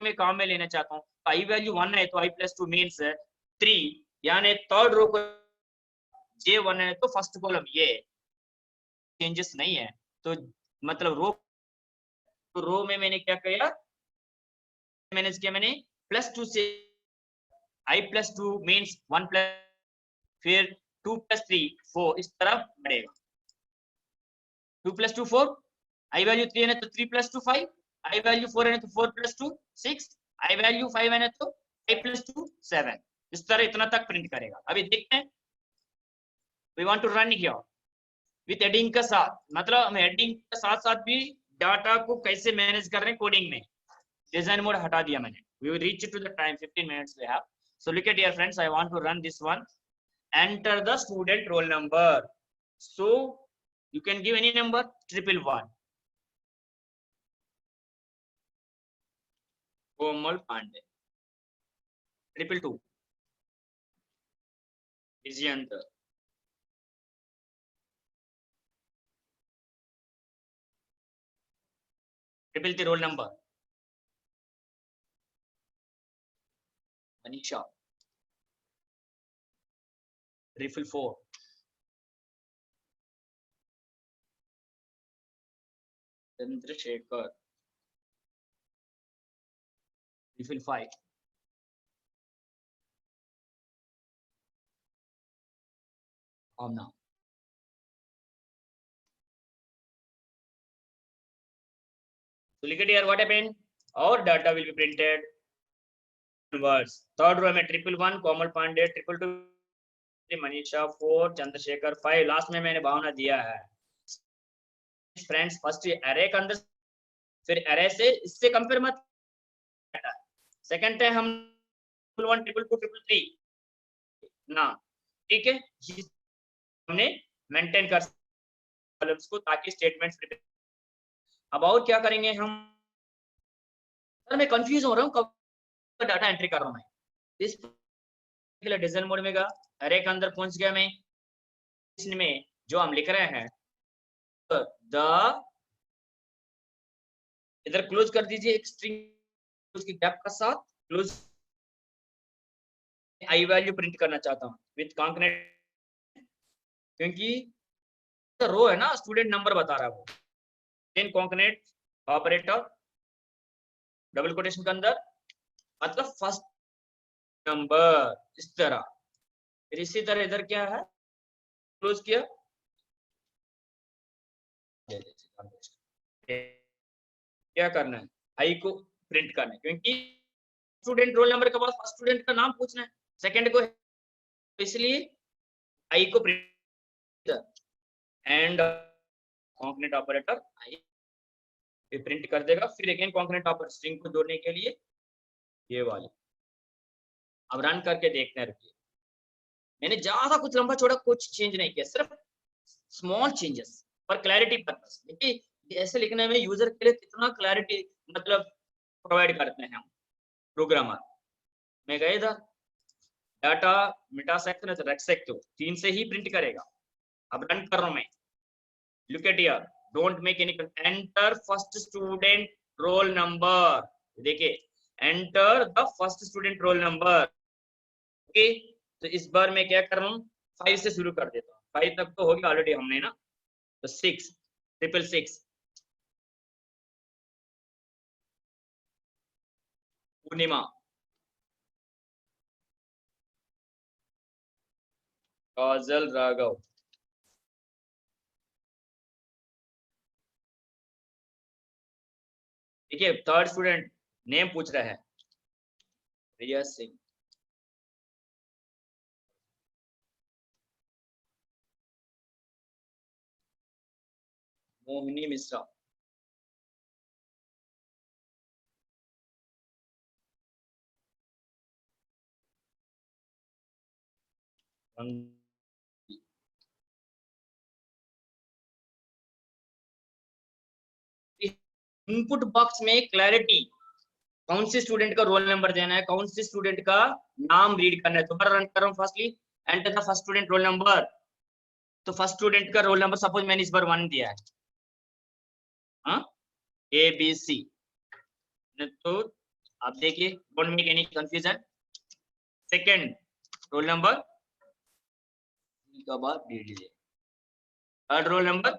में काम में लेना चाहता हूँ, आई वैल्यू 1 है तो I+2 मीन्स 3, यानी 3rd रो को J1 है तो फर्स्ट कॉलम ये चेंजेस नहीं है, तो मतलब रो में मैंने क्या किया, मैनेज किया मैंने +2 से I+2 मीन्स 1+, फिर 2+3 4, इस तरफ बढ़ेगा, 2+2 4, आई वैल्यू 3 है तो 3+2 5, आई वैल्यू 4 है तो 4+2 6, आई वैल्यू 5 है तो I+2 7, इस तरह इतना तक प्रिंट करेगा। अभी देखते हैं, we want to run here with heading के साथ, मतलब हम हेडिंग के साथ साथ भी डाटा को कैसे मैनेज कर रहे हैं कोडिंग में। डिजाइन मोड हटा दिया मैंने, we will reach to the time 15 minutes we have, so look at here friends, I want to run this one, enter the student roll number, so you can give any number, 111, Komal Pandey, 222, Vijayant, 333 roll number, Manisha, 344, Chandrasekhar, 355, Amna. So look at here what happened, our data will be printed words, 3rd row में 111 कोमल Pandey, 222 Manisha 4, Chandrashekhar 5, last में मैंने भावना दिया है। Friends first array के अंदर, फिर array से इससे कंपेयर मत, सेकंड है हम 1 2 2 3 ना, ठीक है, हमने मेंटेन कर कॉलम्स को ताकि स्टेटमेंट्स। अब और क्या करेंगे हम, सर मैं कंफ्यूज हो रहा हूँ, कब डाटा एंट्री कर रहा हूँ मैं। इस डिजाइन मोड में गया, अरे के अंदर पहुंच गया मैं, इसमें जो हम लिख रहे हैं द, इधर क्लोज कर दीजिए एक स्ट्रिंग उसकी गैप का साथ क्लोज, आई वैल्यू प्रिंट करना चाहता हूँ विथ कॉन्कनेट, क्योंकि रो है ना, स्टूडेंट नंबर बता रहा है वो, then concatenate operator double quotation के अंदर, मतलब फर्स्ट नंबर, इस तरह। फिर इसी तरह इधर क्या है, क्लोज किया, क्या करना है, आई को प्रिंट करना है, क्योंकि स्टूडेंट रोल नंबर के बाद फर्स्ट स्टूडेंट का नाम पूछना है, सेकंड को, इसलिए आई को print and concatenate operator I print कर देगा। फिर अगेन कॉन्कनेट ऑपरेटर स्ट्रिंग को जोड़ने के लिए ये वाली, अब रन करके देखते हैं, रुकिए। मैंने ज्यादा कुछ लंबा चौड़ा कुछ चेंज नहीं किया, सिर्फ small changes for clarity purpose. देखिए ऐसे लिखने में यूजर के लिए कितना क्लैरिटी मतलब प्रोवाइड करते हैं हम प्रोग्रामर। मैं गए इधर डाटा मिटा सकते हो, रख सकते हो, 3 से ही प्रिंट करेगा। अब रन कर रहा हूं मैं, look at here, don't make any, enter first student roll number, देखिए enter the first student roll number. Okay, तो इस बार मैं क्या कर रहा हूँ, 5 से शुरू कर देता हूँ, 5 तक तो हो गया ऑलरेडी हमने ना, तो 6 666 पूर्णिमा, काजल, राघव। देखिए थर्ड स्टूडेंट नेम पूछ रहा है, रिया सिंह, मोहिनी मिश्रा, इनपुट बॉक्स में क्लैरिटी, कौन सी स्टूडेंट का रोल नंबर देना है, कौन सी स्टूडेंट का नाम रीड करना है। दोबारा रन कर रहा हूँ, firstly enter the first student roll number, तो फर्स्ट स्टूडेंट का रोल नंबर सपोज मैंने इस बार 1 दिया है, हाँ, ABC, तो आप देखिए don't make any confusion, second roll number का बाद DD, third roll number,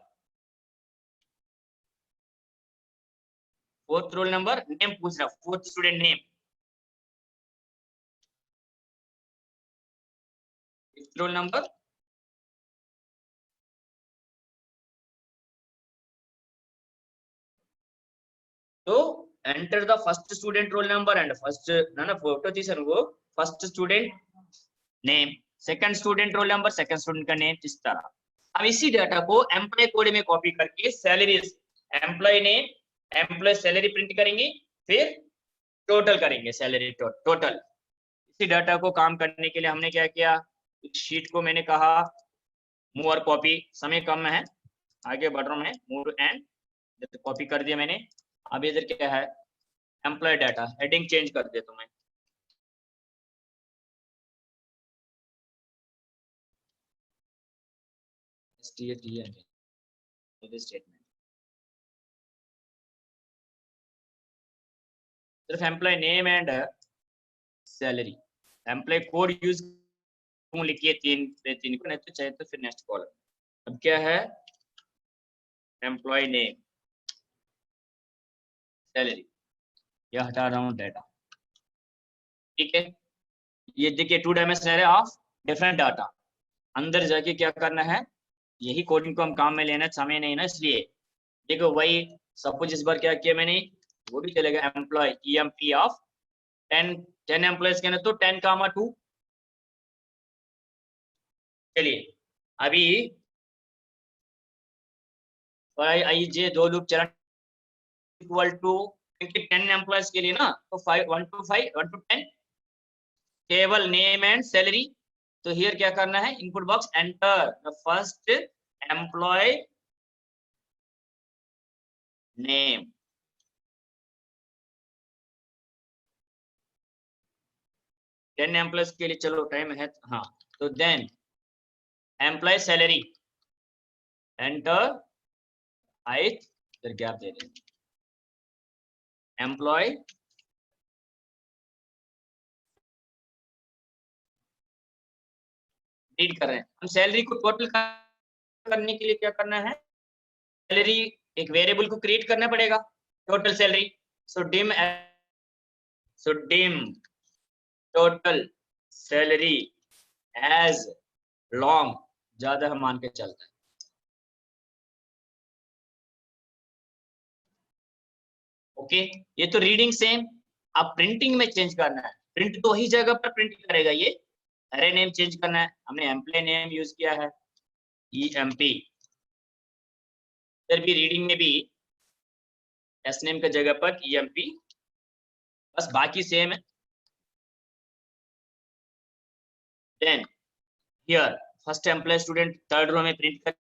fourth roll number, name पूछ रहा, fourth student name, fifth roll number, तो enter the first student roll number and first ना फोटो తీసాను वो first student name, second student roll number, second student का name, इस तरह। अब इसी डाटा को एम्प्लॉय कोड में कॉपी करके salary, employ name, employ salary print करेंगे, फिर टोटल करेंगे, सैलरी टोटल। इसी डाटा को काम करने के लिए हमने क्या किया, शीट को मैंने कहा मूव और कॉपी, समय कम है, आगे बढ़ रहा हूं मैं, मूव एंड कॉपी कर दिया मैंने। अब इधर क्या है, एम्प्लॉय डाटा, हेडिंग चेंज कर देता हूं मैं, स्टेटमेंट, सिर्फ employee name and salary, employee code use लिखिए 3 को, नहीं तो चाहे तो फिर नेक्स्ट कॉलम। अब क्या है, एम्प्लॉय नेम, सैलरी, यह हटा रहा हूँ डाटा, ठीक है। ये देखिए 2 dimensional array of different data, अंदर जाके क्या करना है, यही कोडिंग को हम काम में लेना, समय नहीं ना, इसलिए देखो वही सपोज इस बार क्या किया मैंने, वो भी चलेगा, एम्प्लॉय EMP ऑफ 10 एम्प्लॉयज के ना, तो 10, 2, चलिए अभी IJ 2 लूप चला, इक्वल टू, क्योंकि 10 एम्प्लॉयज के लिए ना, तो 1 to 5 1 to 10 केवल नेम एंड सैलरी। तो हियर क्या करना है, input box enter the first employee name, 10 employees के लिए चलो टाइम है, हाँ, तो then employee salary enter height, फिर गैप दे दें, एम्प्लॉय रीड कर रहे हैं हम, सैलरी को टोटल करने के लिए क्या करना है, सैलरी एक वेरिएबल को क्रिएट करना पड़ेगा, total salary, so dim total salary as long, ज्यादा हम मान के चलते हैं, ओके। ये तो रीडिंग सेम, अब प्रिंटिंग में चेंज करना है, प्रिंट तो वही जगह पर प्रिंट करेगा, ये अरे नेम चेंज करना है, हमने एम्प्लॉय नेम यूज किया है EMP, इधर भी रीडिंग में भी एस नेम के जगह पर EMP, बस बाकी सेम है। Then here first employee student third row में प्रिंट कर,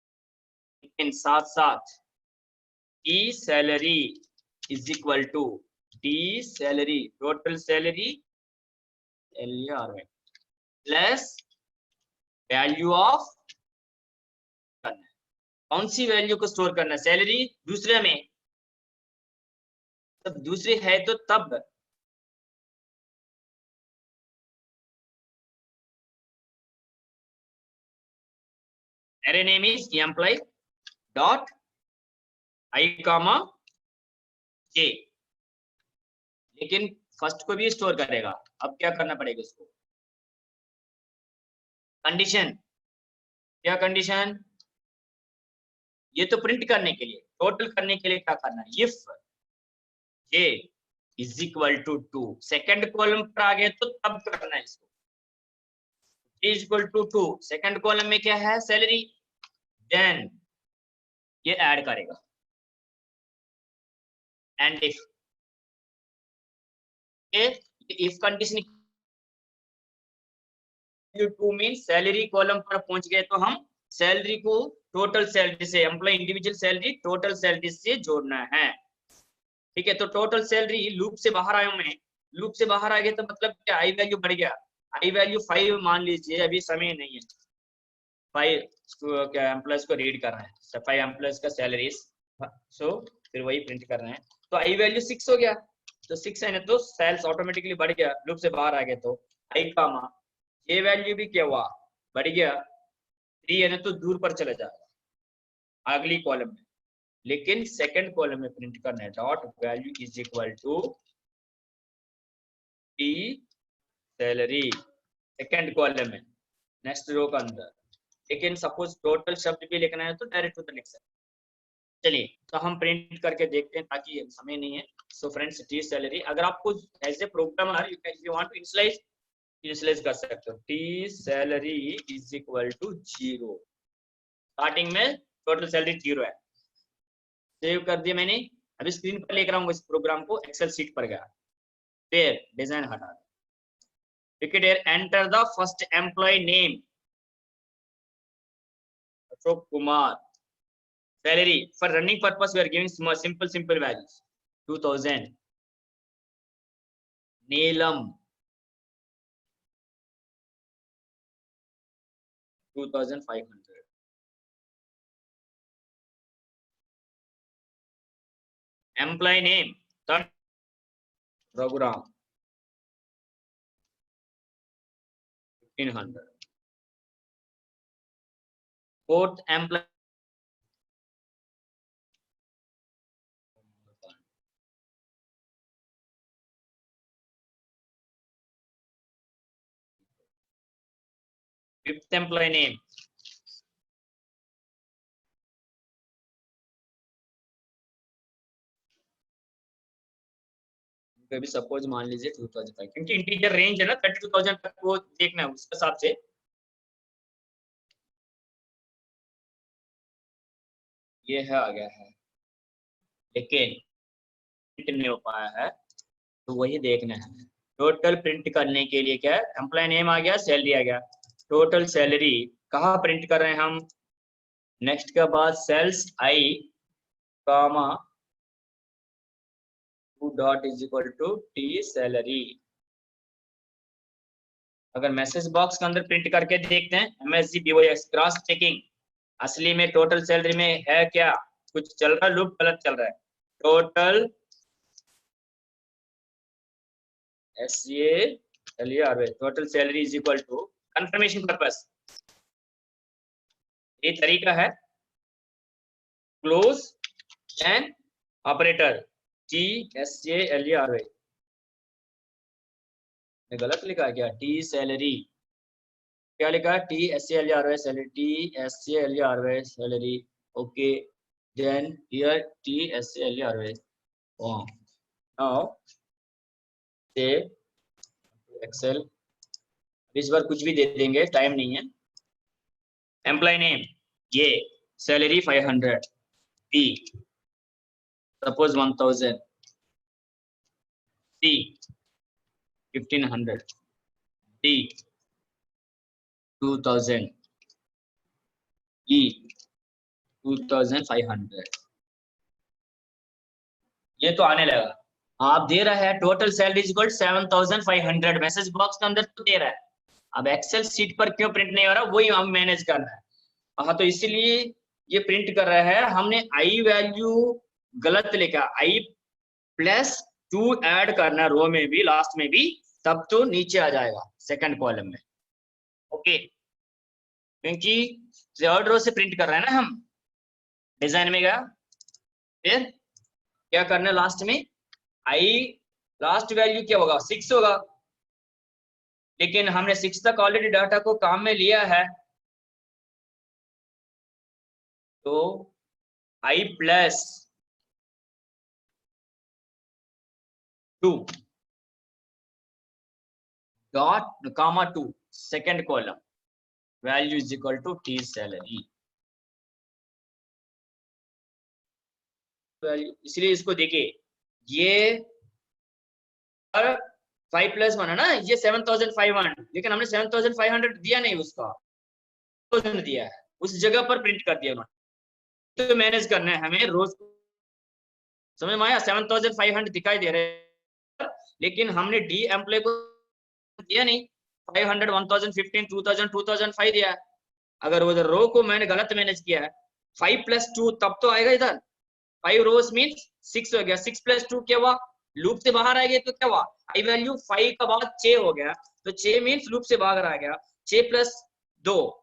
लेकिन साथ साथ T salary is equal to T salary total salary LR plus value of, कौन सी वैल्यू को स्टोर करना है, सैलरी दूसरे में, तब दूसरी है तो तब array name is employee dot I comma j, लेकिन फर्स्ट को भी स्टोर करेगा, अब क्या करना पड़ेगा उसको, कंडीशन, क्या कंडीशन, ये तो प्रिंट करने के लिए, टोटल करने के लिए क्या करना है, if j is equal to 2, second column पर आ गए तो तब करना है इसको, j is equal to 2, second column में क्या है, सैलरी, देन ये ऐड करेगा, and if condition 2 mean salary column पर पहुंच गए तो हम सैलरी को टोटल सैलरी से, employee individual salary total salary से जोड़ना है, ठीक है। तो टोटल सैलरी लूप से बाहर आया हूं मैं, लूप से बाहर आ गया तो मतलब क्या, आई वैल्यू बढ़ गया, आई वैल्यू 5 मान लीजिए, अभी समय नहीं है, 5 क्या एम्प्लॉयज को रीड कर रहे हैं, 5 एम्प्लॉयज का सैलरीज, सो फिर वही प्रिंट कर रहे हैं, तो आई वैल्यू 6 हो गया, तो 6 है ना, तो सेल्स ऑटोमेटिकली बढ़ गया, लूप से बाहर आ गए तो आई कामा ये वैल्यू भी क्या हुआ, बढ़ गया, 3 है ना, तो दूर पर चले जाएगा अगली कॉलम में, लेकिन सेकंड कॉलम में प्रिंट करना है, dot value is equal to T salary, second column में नेक्स्ट रो के अंदर, लेकिन सपोज टोटल शब्द भी लिखना है तो डायरेक्ट टू द लिख सकते, चलिए तो हम प्रिंट करके देखते हैं ताकि समय नहीं है। सो फ्रेंड्स टी सैलरी, अगर आपको as a programmer you can, you want to initialize कर सकते हो, T salary is equal to 0, starting में टोटल सैलरी 0 है, सेव कर दिया मैंने, अभी स्क्रीन पर लेकर आऊंगा इस प्रोग्राम को, एक्सेल सीट पर गया, फिर डिजाइन हटा, ठीक है, enter the first employee name Ashok Kumar, salary for running purpose we are giving simple values, 2000, Neelam 2500, employee name third Raghuram 1500, fourth employee fifth employee name कभी सपोज मान लीजिए 2005, क्योंकि इंटीजर रेंज है ना 32,000 तक को देखना है, उसके हिसाब से ये है आ गया है, लेकिन प्रिंट नहीं हो पाया है, तो वही देखना है, टोटल प्रिंट करने के लिए क्या है, एम्प्लॉय नेम आ गया, सैलरी आ गया, टोटल सैलरी कहाँ प्रिंट कर रहे हैं हम, नेक्स्ट के बाद cells I comma two dot is equal to T salary, अगर मैसेज बॉक्स के अंदर प्रिंट करके देखते हैं MSG BOX क्रॉस चेकिंग, असली में टोटल सैलरी में है क्या, कुछ चल रहा है, लूप गलत चल रहा है। Total SALR total salary is equal to, confirmation purpose ये तरीका है, क्लोज एंड ऑपरेटर TSALER, गलत लिखा है क्या, टी सैलरी, क्या लिखा है TSALER salary, TSALER salary, okay, then here TSALER, now से एक्सेल, इस बार कुछ भी दे देंगे, टाइम नहीं है। एम्प्लॉय नेम ये salary 500, B suppose 1000, C 1500, D 2000, E 2500। ये तो आने लगा, आप दे रहा है total salary equal 7500, message box के अंदर तो दे रहा है, अब एक्सेल शीट पर क्यों प्रिंट नहीं हो रहा, वही हम मैनेज करना है। हाँ तो इसलिए ये प्रिंट कर रहा है, हमने आई वैल्यू गलत लिखा, I+2 ऐड करना रो में भी लास्ट में भी, तब तो नीचे आ जाएगा सेकंड कॉलम में, ओके, क्योंकि थर्ड रो से प्रिंट कर रहे हैं ना हम। डिजाइन में गया, फिर क्या करना है लास्ट में, आई लास्ट वैल्यू क्या होगा 6 होगा, लेकिन हमने 6 तक ऑलरेडी डाटा को काम में लिया है, तो I+2 dot comma 2 second column value is equal to T salary value. इसलिए इसको देखिए, ये 5+1 है ना, ये 7500, लेकिन हमने 7500 दिया नहीं, उसका 1000 दिया है, उस जगह पर प्रिंट कर दिया उन्होंने। तो मैनेज करना है हमें रोज, समझ में आया, 7500 दिखाई दे रहे हैं, लेकिन हमने डी एम्प्लॉय को दिया नहीं, 500, 1015, 2000, 2005 दिया है। अगर उधर रो को मैंने गलत मैनेज किया है, 5+2 तब तो आएगा इधर, 5 रोज मीन्स 6 हो गया, 6+2 क्या हुआ, लूप से बाहर आ गया, तो क्या हुआ, आई वैल्यू 5 का बाद 6 हो गया, तो 6 मीन्स लूप से बाहर आ गया, 6+2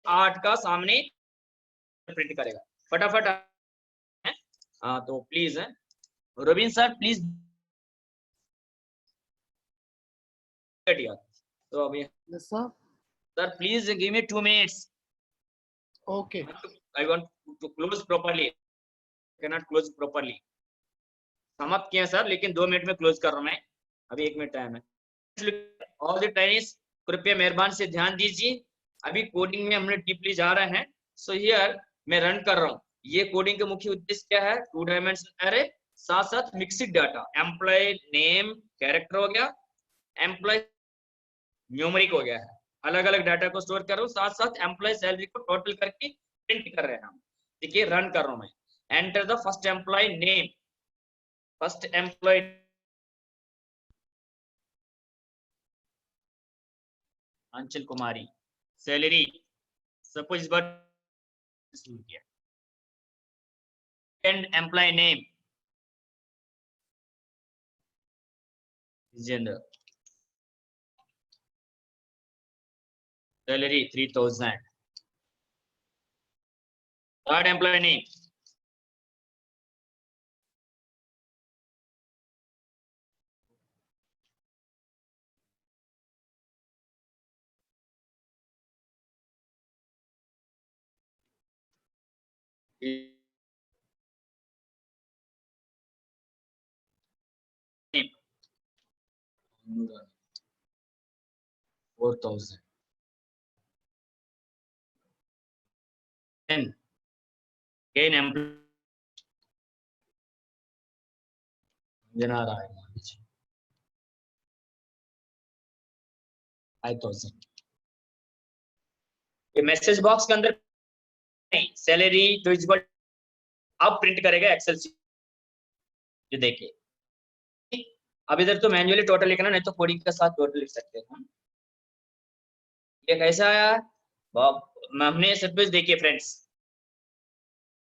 8 का सामने प्रिंट करेगा, फटाफट। हाँ तो प्लीज है रोबिन सर, प्लीज, तो अभी Yes, sir. Sir please give me 2 minutes, Okay. I want to close properly, cannot close properly, समाप्त किया सर, लेकिन 2 मिनट में क्लोज कर रहा हूं मैं, अभी 1 मिनट टाइम है। ऑल द ट्रेनिंग्स कृपया मेहरबान से ध्यान दीजिए, अभी कोडिंग में हमने डीपली जा रहे हैं। सो हियर मैं रन कर रहा हूँ, ये कोडिंग का मुख्य उद्देश्य क्या है, 2 डायमेंशनल एरे, साथ साथ mixed data, employee name character हो गया, एम्प्लॉय न्यूमेरिक हो गया है, अलग अलग डाटा को स्टोर कर रहा हूँ, साथ साथ एम्प्लॉय सैलरी को टोटल करके प्रिंट कर रहे हैं हम। देखिए रन कर रहा हूँ मैं, enter the first employee name, first employee Anchal Kumari, salary suppose बट किया, सेकंड एम्प्लॉय नेम जेंडर, salary 3000, third employee name name 4000, then again employee जना रहा है 5000, ये मैसेज बॉक्स के अंदर नहीं, सैलरी तो इज अब प्रिंट करेगा एक्सेल शीट, ये देखिए। अब इधर तो मैन्युअली टोटल लिखना, नहीं तो कोडिंग के साथ टोटल लिख सकते हैं हम। ये कैसा आया? हमने सर्विस देखिए फ्रेंड्स,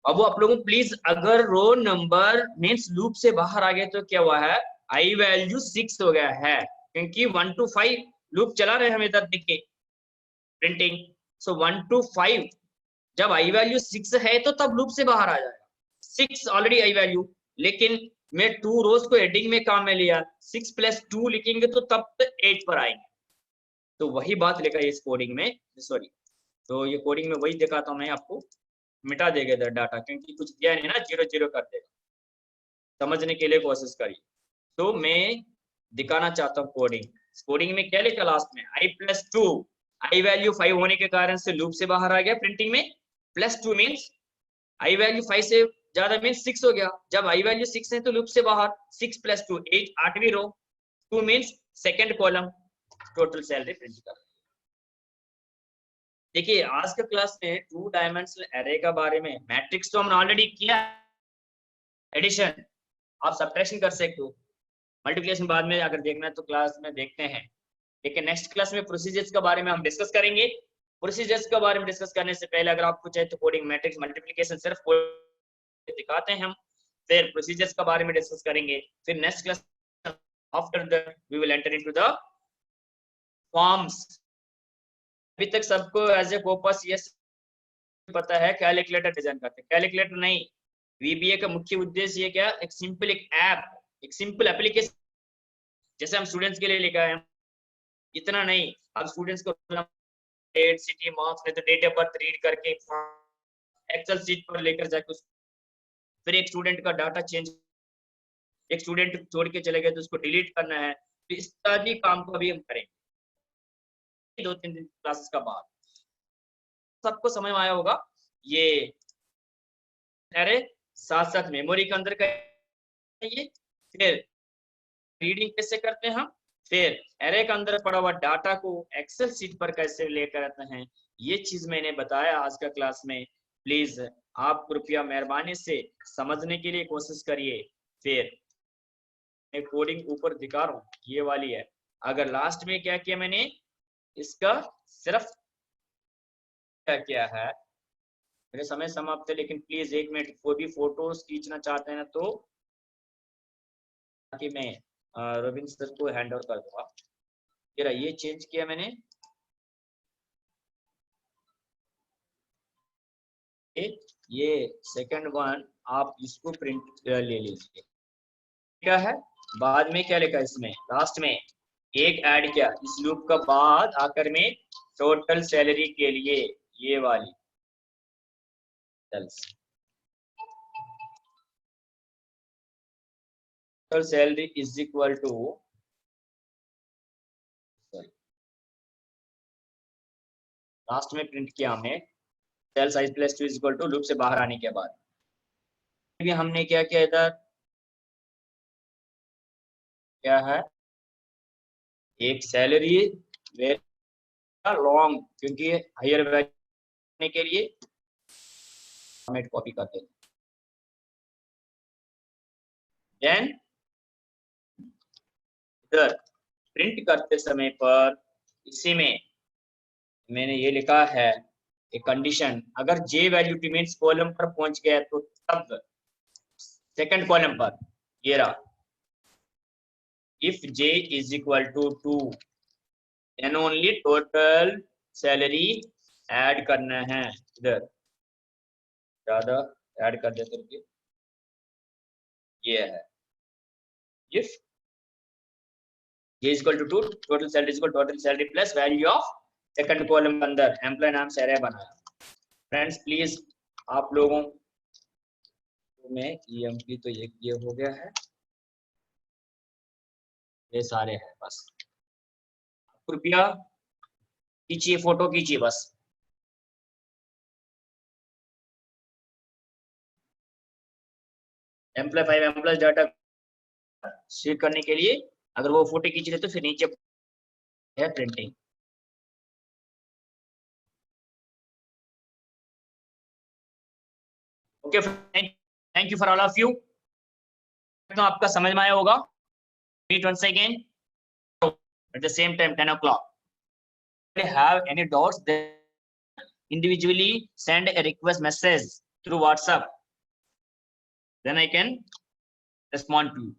अब वो आप लोगों प्लीज, अगर रो नंबर मीन्स लूप से बाहर आ गए तो क्या हुआ है, आई वैल्यू 6 हो गया है, क्योंकि 1 to 5 लूप चला रहे हम इधर देखिए प्रिंटिंग। सो 1 to 5 जब आई वैल्यू 6 है तो तब लूप से बाहर आ जाएगा, 6 ऑलरेडी आई वैल्यू, लेकिन मैं 2 रोज को हेडिंग में काम में लिया, 6 + 2 लिखेंगे तो तब 8 पर आएंगे। तो वही बात लिखा है इस कोडिंग में, सॉरी, तो ये कोडिंग में वही दिखाता हूँ मैं आपको, मिटा देगा इधर डाटा, क्योंकि कुछ दिया नहीं ना, 0 0 कर देगा। समझने के लिए कोशिश करिए। तो मैं दिखाना चाहता हूँ कोडिंग, कोडिंग में क्या लिखा लास्ट में, i+2, आई वैल्यू 5 होने के कारण से लूप से बाहर आ गया प्रिंटिंग में, +2 मीन्स आई वैल्यू 5 से ज्यादा मीन्स 6 हो गया, जब आई वैल्यू 6 है तो लूप से बाहर, 6 + 2 8, 8वीं रो, 2 means second column, total salary print कर। देखिए आज का क्लास में 2 डायमेंशनल एरे का बारे में, मैट्रिक्स तो हमने ऑलरेडी किया, एडिशन आप सब्ट्रैक्शन कर सकते हो, मल्टीप्लिकेशन बाद में अगर देखना है तो क्लास में देखते हैं, लेकिन नेक्स्ट क्लास में प्रोसीजर्स के बारे में हम डिस्कस करेंगे। प्रोसीजर्स के बारे में डिस्कस करने से पहले अगर आपको चाहे तो कोडिंग, मैट्रिक्स, मल्टीप्लिकेशन सिर्फ दिखाते हैं हम, फिर प्रोसीजर्स के बारे में डिस्कस करेंगे, फिर next class after that we will enter into the forms. अभी तक सबको एज ए कोपस ये पता है कैलकुलेटर डिजाइन करते हैं, कैलकुलेटर नहीं, वीबीए का मुख्य उद्देश्य ये क्या, एक सिंपल एक ऐप, एक सिंपल एप्लीकेशन, जैसे हम स्टूडेंट्स के लिए लिखा है, इतना नहीं। अब स्टूडेंट्स को डेट, सिटी, मार्क्स नहीं तो डेट ऑफ बर्थ रीड करके एक्सेल सीट पर लेकर जाके फिर एक स्टूडेंट का डाटा चेंज, एक स्टूडेंट छोड़ के चले गए तो उसको डिलीट करना है, तो इस तरह काम को अभी हम करेंगे 2-3 दिन क्लासेस का बाद। सबको समझ में आया होगा ये अरे, साथ साथ मेमोरी के अंदर ये, फिर रीडिंग कैसे करते हैं हम, फिर एरे के अंदर पड़ा हुआ डाटा को एक्सेल सीट पर कैसे लेकर आते हैं, ये चीज मैंने बताया आज का क्लास में। प्लीज आप कृपया मेहरबानी से समझने के लिए कोशिश करिए। फिर मैं कोडिंग ऊपर दिखा रहा हूँ, ये वाली है। अगर लास्ट में क्या किया मैंने, इसका सिर्फ क्या किया है, मेरे समय समाप्त है, लेकिन प्लीज 1 मिनट, कोई भी फोटोज खींचना चाहते हैं तो ताकि मैं रविंद्र सर को हैंड ओवर कर दूंगा। तेरा ये चेंज किया मैंने, ये सेकंड वन आप इसको प्रिंट ले लीजिए, क्या है बाद में क्या लिखा इसमें, लास्ट में एक ऐड किया इस लूप का बाद आकर में टोटल सैलरी के लिए ये वाली total salary is equal to, last में प्रिंट किया हमने cell size +2 is equal to loop से बाहर आने के बाद। हमने क्या किया इधर, क्या है एक सैलरी वेरी लॉन्ग, क्योंकि हायर वैल्यू के लिए फॉर्मेट कॉपी करते हैं। देन इधर प्रिंट करते समय पर इसी में मैंने ये लिखा है एक कंडीशन, अगर जे वैल्यू मीन्स कॉलम पर पहुंच गया तो तब सेकंड कॉलम पर ये रहा, if j is equal to 2 then only total salary add करना है। इधर ज्यादा ऐड कर देते हैं, ये है if j is equal to 2 total salary plus value of second column के अंदर एम्प्लॉय नाम से एरे बनाया। फ्रेंड्स प्लीज आप लोगों में EMP तो ये हो गया है, ये सारे हैं, बस कृपया खींचिए, फोटो खींचिए बस। एम्प्लॉय 5 एम्प्लॉय डाटा शेयर करने के लिए अगर वो फोटो खींच रहे तो फिर नीचे है printing. Okay, thank you for all of you, तो आपका समझ में आया होगा। Meet once again at the same time 10 o'clock। have any doubts, then individually send a request message through WhatsApp. Then I can respond to you.